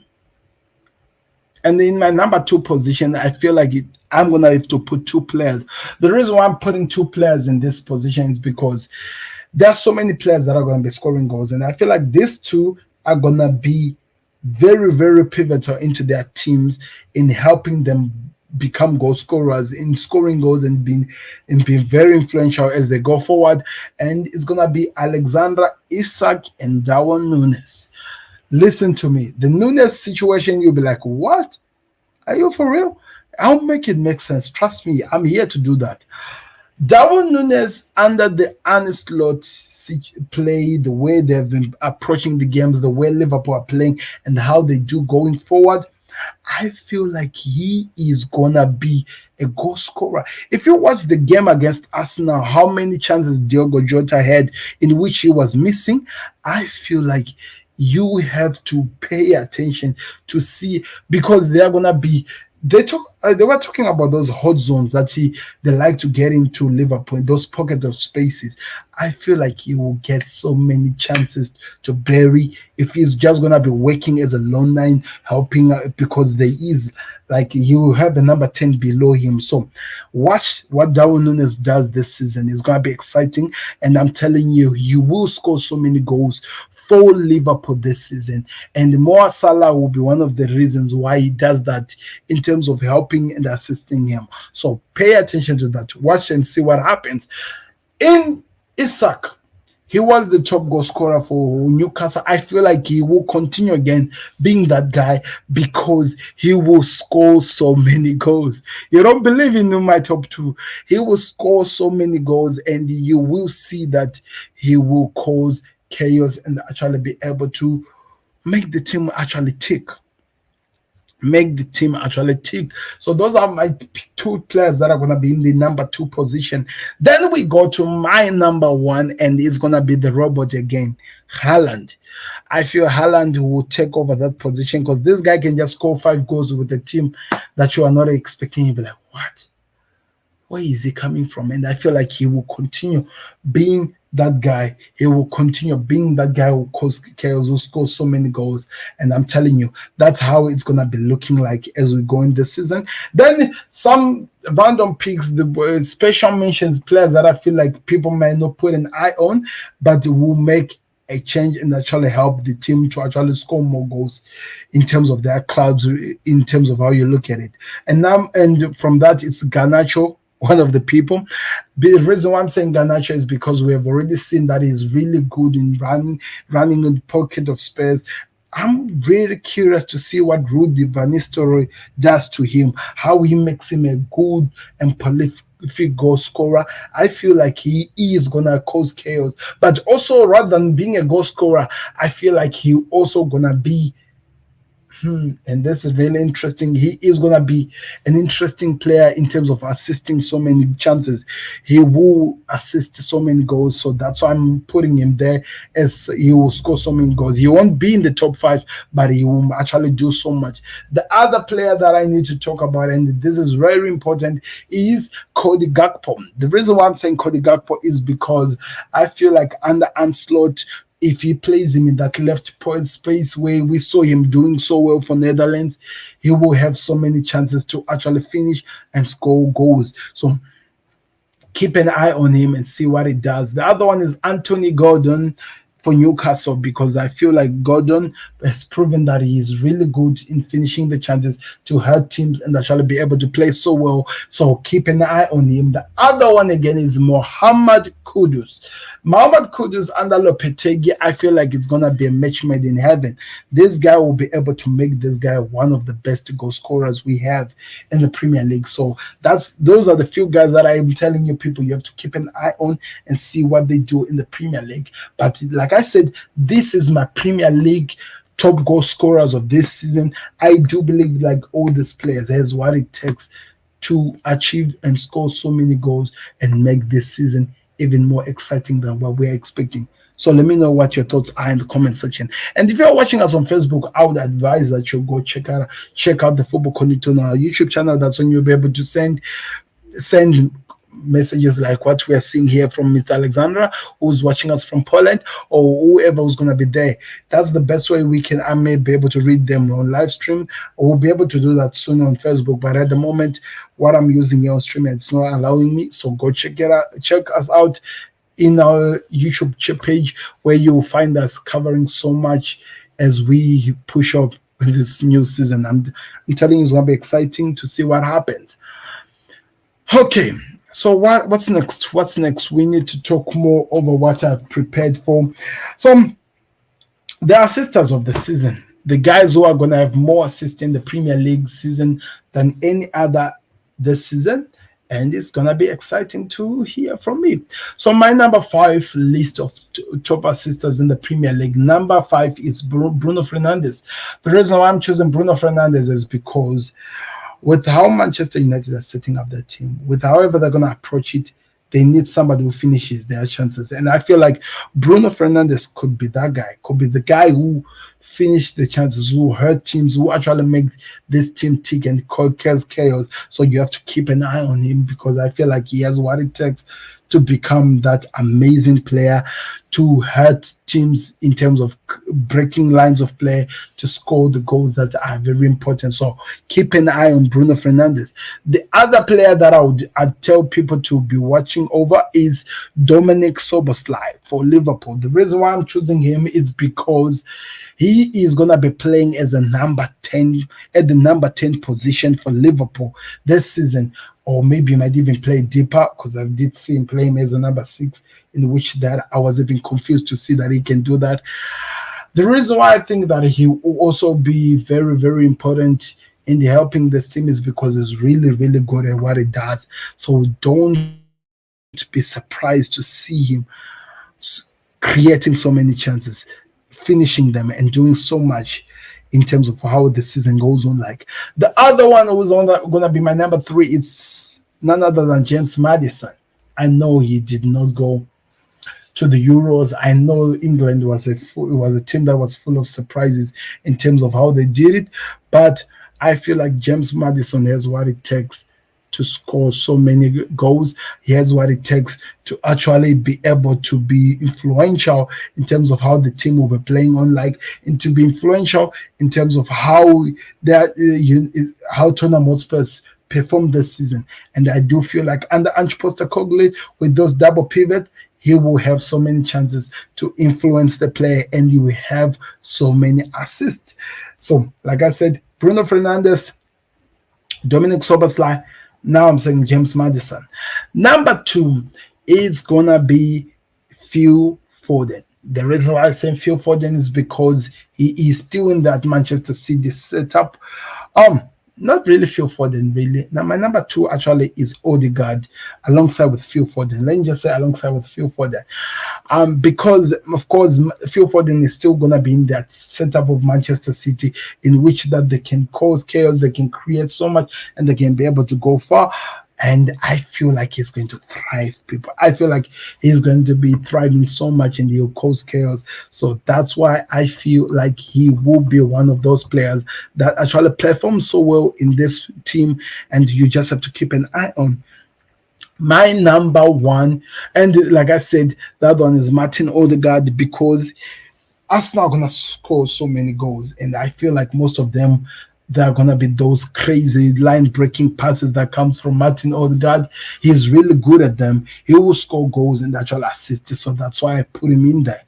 and in my number two position, I feel like I'm gonna have to put two players. The reason why I'm putting two players in this position is because there are so many players that are going to be scoring goals, and I feel like these two are going to be very, very pivotal into their teams in helping them become goal scorers, in scoring goals and being very influential as they go forward. And it's going to be Alexander Isak and Darwin Núñez. Listen to me. The Núñez situation, you'll be like, what? Are you for real? I'll make it make sense. Trust me, I'm here to do that. Darwin Núñez, under the Arne Slot play, the way they've been approaching the games, the way Liverpool are playing, and how they do going forward, I feel like he is gonna be a goal scorer. If you watch the game against Arsenal, how many chances Diogo Jota had in which he was missing, I feel like you have to pay attention to see, because they are gonna be. They were talking about those hot zones that they like to get into Liverpool, those pockets of spaces. I feel like he will get so many chances to bury if he's just gonna be working as a lone nine, helping because there is like you have the number 10 below him. So watch what Darwin Núñez does this season. It's gonna be exciting, and I'm telling you, he will score so many goals for Liverpool this season, and Mo Salah will be one of the reasons why he does that in terms of helping and assisting him. So pay attention to that. Watch and see what happens. In Isak, he was the top goal scorer for Newcastle. I feel like he will continue again being that guy because he will score so many goals. You don't believe in my top two. He will score so many goals, and you will see that he will cause chaos and actually be able to make the team actually tick. So those are my two players that are going to be in the number two position. Then we go to my number one, and it's going to be the robot again, Haaland. I feel Haaland will take over that position because this guy can just score 5 goals with a team that you are not expecting. You'll be like, what? Where is he coming from? And I feel like he will continue being that guy. He will continue being that guy who cause chaos, who scores so many goals. And I'm telling you, that's how it's going to be looking like as we go in the season. Then some random picks, the special mentions, players that I feel like people might not put an eye on, but will make a change and actually help the team to actually score more goals in terms of their clubs, in terms of how you look at it. And from that, it's Garnacho, one of the people. The reason why I'm saying Garnacho is because we have already seen that he's really good in running in the pocket of space. I'm really curious to see what Rudy Van Nistelrooy does to him, how he makes him a good and prolific goal scorer. I feel like he is gonna cause chaos, but also rather than being a goal scorer, I feel like he also gonna be and this is really interesting. He is going to be an interesting player in terms of assisting so many chances. He will assist so many goals. So that's why I'm putting him there, as he will score so many goals. He won't be in the top 5, but he will actually do so much. The other player that I need to talk about, and this is very important, is Cody Gakpo. The reason why I'm saying Cody Gakpo is because I feel like under Arne Slot, if he plays him in that left space where we saw him doing so well for Netherlands, he will have so many chances to actually finish and score goals. So keep an eye on him and see what he does. The other one is Anthony Gordon for Newcastle, because I feel like Gordon has proven that he is really good in finishing the chances to help teams and actually be able to play so well. So keep an eye on him. The other one again is Mohamed Kudus. Mohamed Kudus under Lopetegui, I feel like it's going to be a match made in heaven. This guy will be able to make this guy one of the best goal scorers we have in the Premier League. So those are the few guys that I am telling you, people, you have to keep an eye on and see what they do in the Premier League. But like I said, this is my Premier League top goal scorers of this season. I do believe like all these players has what it takes to achieve and score so many goals and make this season even more exciting than what we're expecting. So let me know what your thoughts are in the comment section. And if you're watching us on Facebook, I would advise that you go check out the Football Connect on our YouTube channel. That's when you'll be able to send messages like what we are seeing here from Mr. Alexandra, who's watching us from Poland, or whoever who's going to be there. That's the best way I may be able to read them on live stream. We'll be able to do that soon on Facebook, but at the moment, what I'm using here on stream, it's not allowing me. So go check us out in our YouTube page, where you'll find us covering so much as we push up this new season. I'm telling you, it's going to be exciting to see what happens. Okay, so what's next? What's next? We need to talk more over what I've prepared for. So the assisters of the season, the guys who are going to have more assists in the Premier League season than any other this season, and it's going to be exciting to hear from me. So my number 5 list of top assisters in the Premier League, number 5 is Bruno Fernandes. The reason why I'm choosing Bruno Fernandes is because with how Manchester United are setting up their team, with however they're going to approach it, they need somebody who finishes their chances. And I feel like Bruno Fernandes could be that guy, could be the guy who finished the chances, who hurt teams, who actually make this team tick and cause chaos. So you have to keep an eye on him, because I feel like he has what it takes to become that amazing player, to hurt teams in terms of breaking lines of play, to score the goals that are very important. So keep an eye on Bruno Fernandes. The other player that I'd tell people to be watching over is Dominic Szoboszlai for Liverpool. The reason why I'm choosing him is because he is going to be playing as a number 10, at the number 10 position for Liverpool this season. Or maybe he might even play deeper, because I did see him playing as a number 6, in which that I was even confused to see that he can do that. The reason why I think that he will also be very, very important in helping this team is because he's really, really good at what he does. So don't be surprised to see him creating so many chances, finishing them, and doing so much in terms of how the season goes on. Like the other one who's going to be my number 3, it's none other than James Maddison. I know he did not go to the Euros. I know England was a team that was full of surprises in terms of how they did it, but I feel like James Maddison has what it takes to score so many goals. He has what it takes to actually be able to be influential in terms of how the team will be playing on, and to be influential in terms of how Tottenham Hotspurs performed this season. And I do feel like under Ange Postecoglou, with those double pivot, he will have so many chances to influence the play, and he will have so many assists. So, like I said, Bruno Fernandes, Dominic Szoboszlai. Now I'm saying James Maddison. Number 2 is going to be Phil Foden. The reason why I say Phil Foden is because he is still in that Manchester City setup. Not really Phil Foden, really. Now, my number 2 actually is Odegaard, alongside with Phil Foden. Let me just say alongside with Phil Foden. Because, of course, Phil Foden is still going to be in that setup of Manchester City, in which that they can cause chaos, they can create so much, and they can be able to go far. And I feel like he's going to thrive, people. I feel like he's going to be thriving so much, and he'll cause chaos. So that's why I feel like he will be one of those players that actually perform so well in this team, and you just have to keep an eye on. My number 1, and like I said, that one is Martin Odegaard, because Arsenal are going to score so many goals, and I feel like most of them, there are going to be those crazy line-breaking passes that comes from Martin Odegaard. He's really good at them. He will score goals and actual assists, so that's why I put him in there.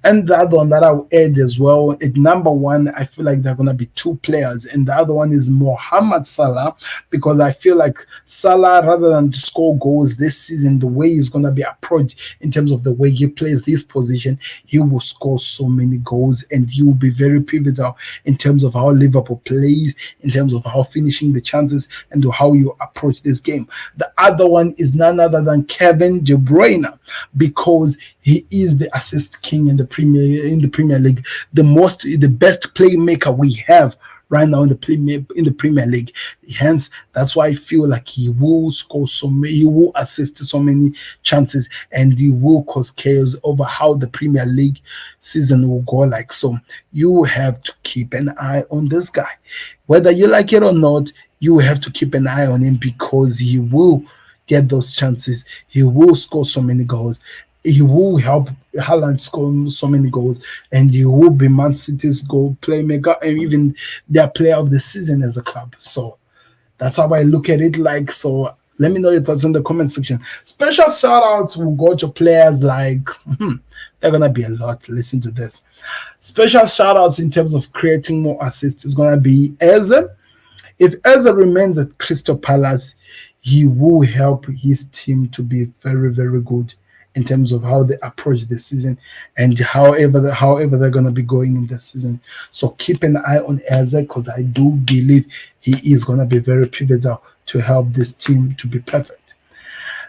And the other one that I'll add as well, at number 1, I feel like there are going to be 2 players, and the other one is Mohamed Salah, because I feel like Salah, rather than to score goals this season, the way he's going to be approached in terms of the way he plays this position, he will score so many goals, and he will be very pivotal in terms of how Liverpool plays, in terms of how finishing the chances, and how you approach this game. The other one is none other than Kevin De Bruyne, because he is the assist king in the Premier League, the best playmaker we have right now in the Premier League. Hence, that's why I feel like he will score he will assist so many chances, and he will cause chaos over how the Premier League season will go like. So you have to keep an eye on this guy. Whether you like it or not, you have to keep an eye on him because he will get those chances. He will score so many goals. He will help Haaland score so many goals, and he will be Man City's goal playmaker and even their player of the season as a club. So that's how I look at it. Like, so let me know your thoughts in the comment section. Special shout outs will go to players like they're gonna be a lot. Listen to this. Special shout outs in terms of creating more assists is gonna be Eze. If Eze remains at Crystal Palace, he will help his team to be very, very good in terms of how they approach the season and however they're going to be going in the season. So keep an eye on Eze because I do believe he is going to be very pivotal to help this team to be perfect.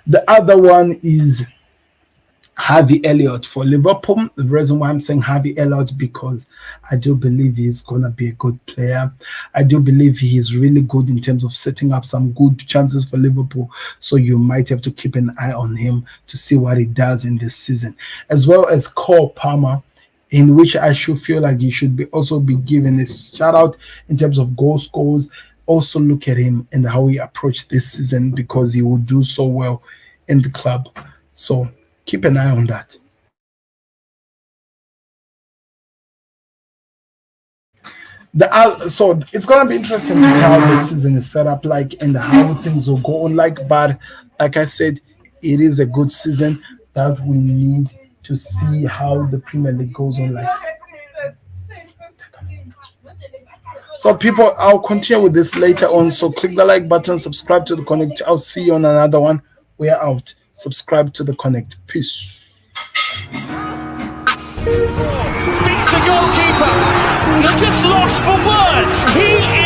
The other one is Harvey Elliott for Liverpool. The reason why I'm saying Harvey Elliott because I do believe he's gonna be a good player. I do believe he's really good in terms of setting up some good chances for Liverpool. So you might have to keep an eye on him to see what he does in this season, as well as Cole Palmer, in which I should feel like he should be also be given a shout out in terms of goal scores. Also look at him and how he approached this season because he will do so well in the club. So keep an eye on that. So it's gonna be interesting to see how this season is set up like and how things will go on like. But like I said, it is a good season that we need to see how the Premier League goes on like. So people, I'll continue with this later on. So click the like button, subscribe to the Connect. I'll see you on another one. We're out. Subscribe to the Connect. Peace. Beats the goalkeeper. They're just lost for words. He is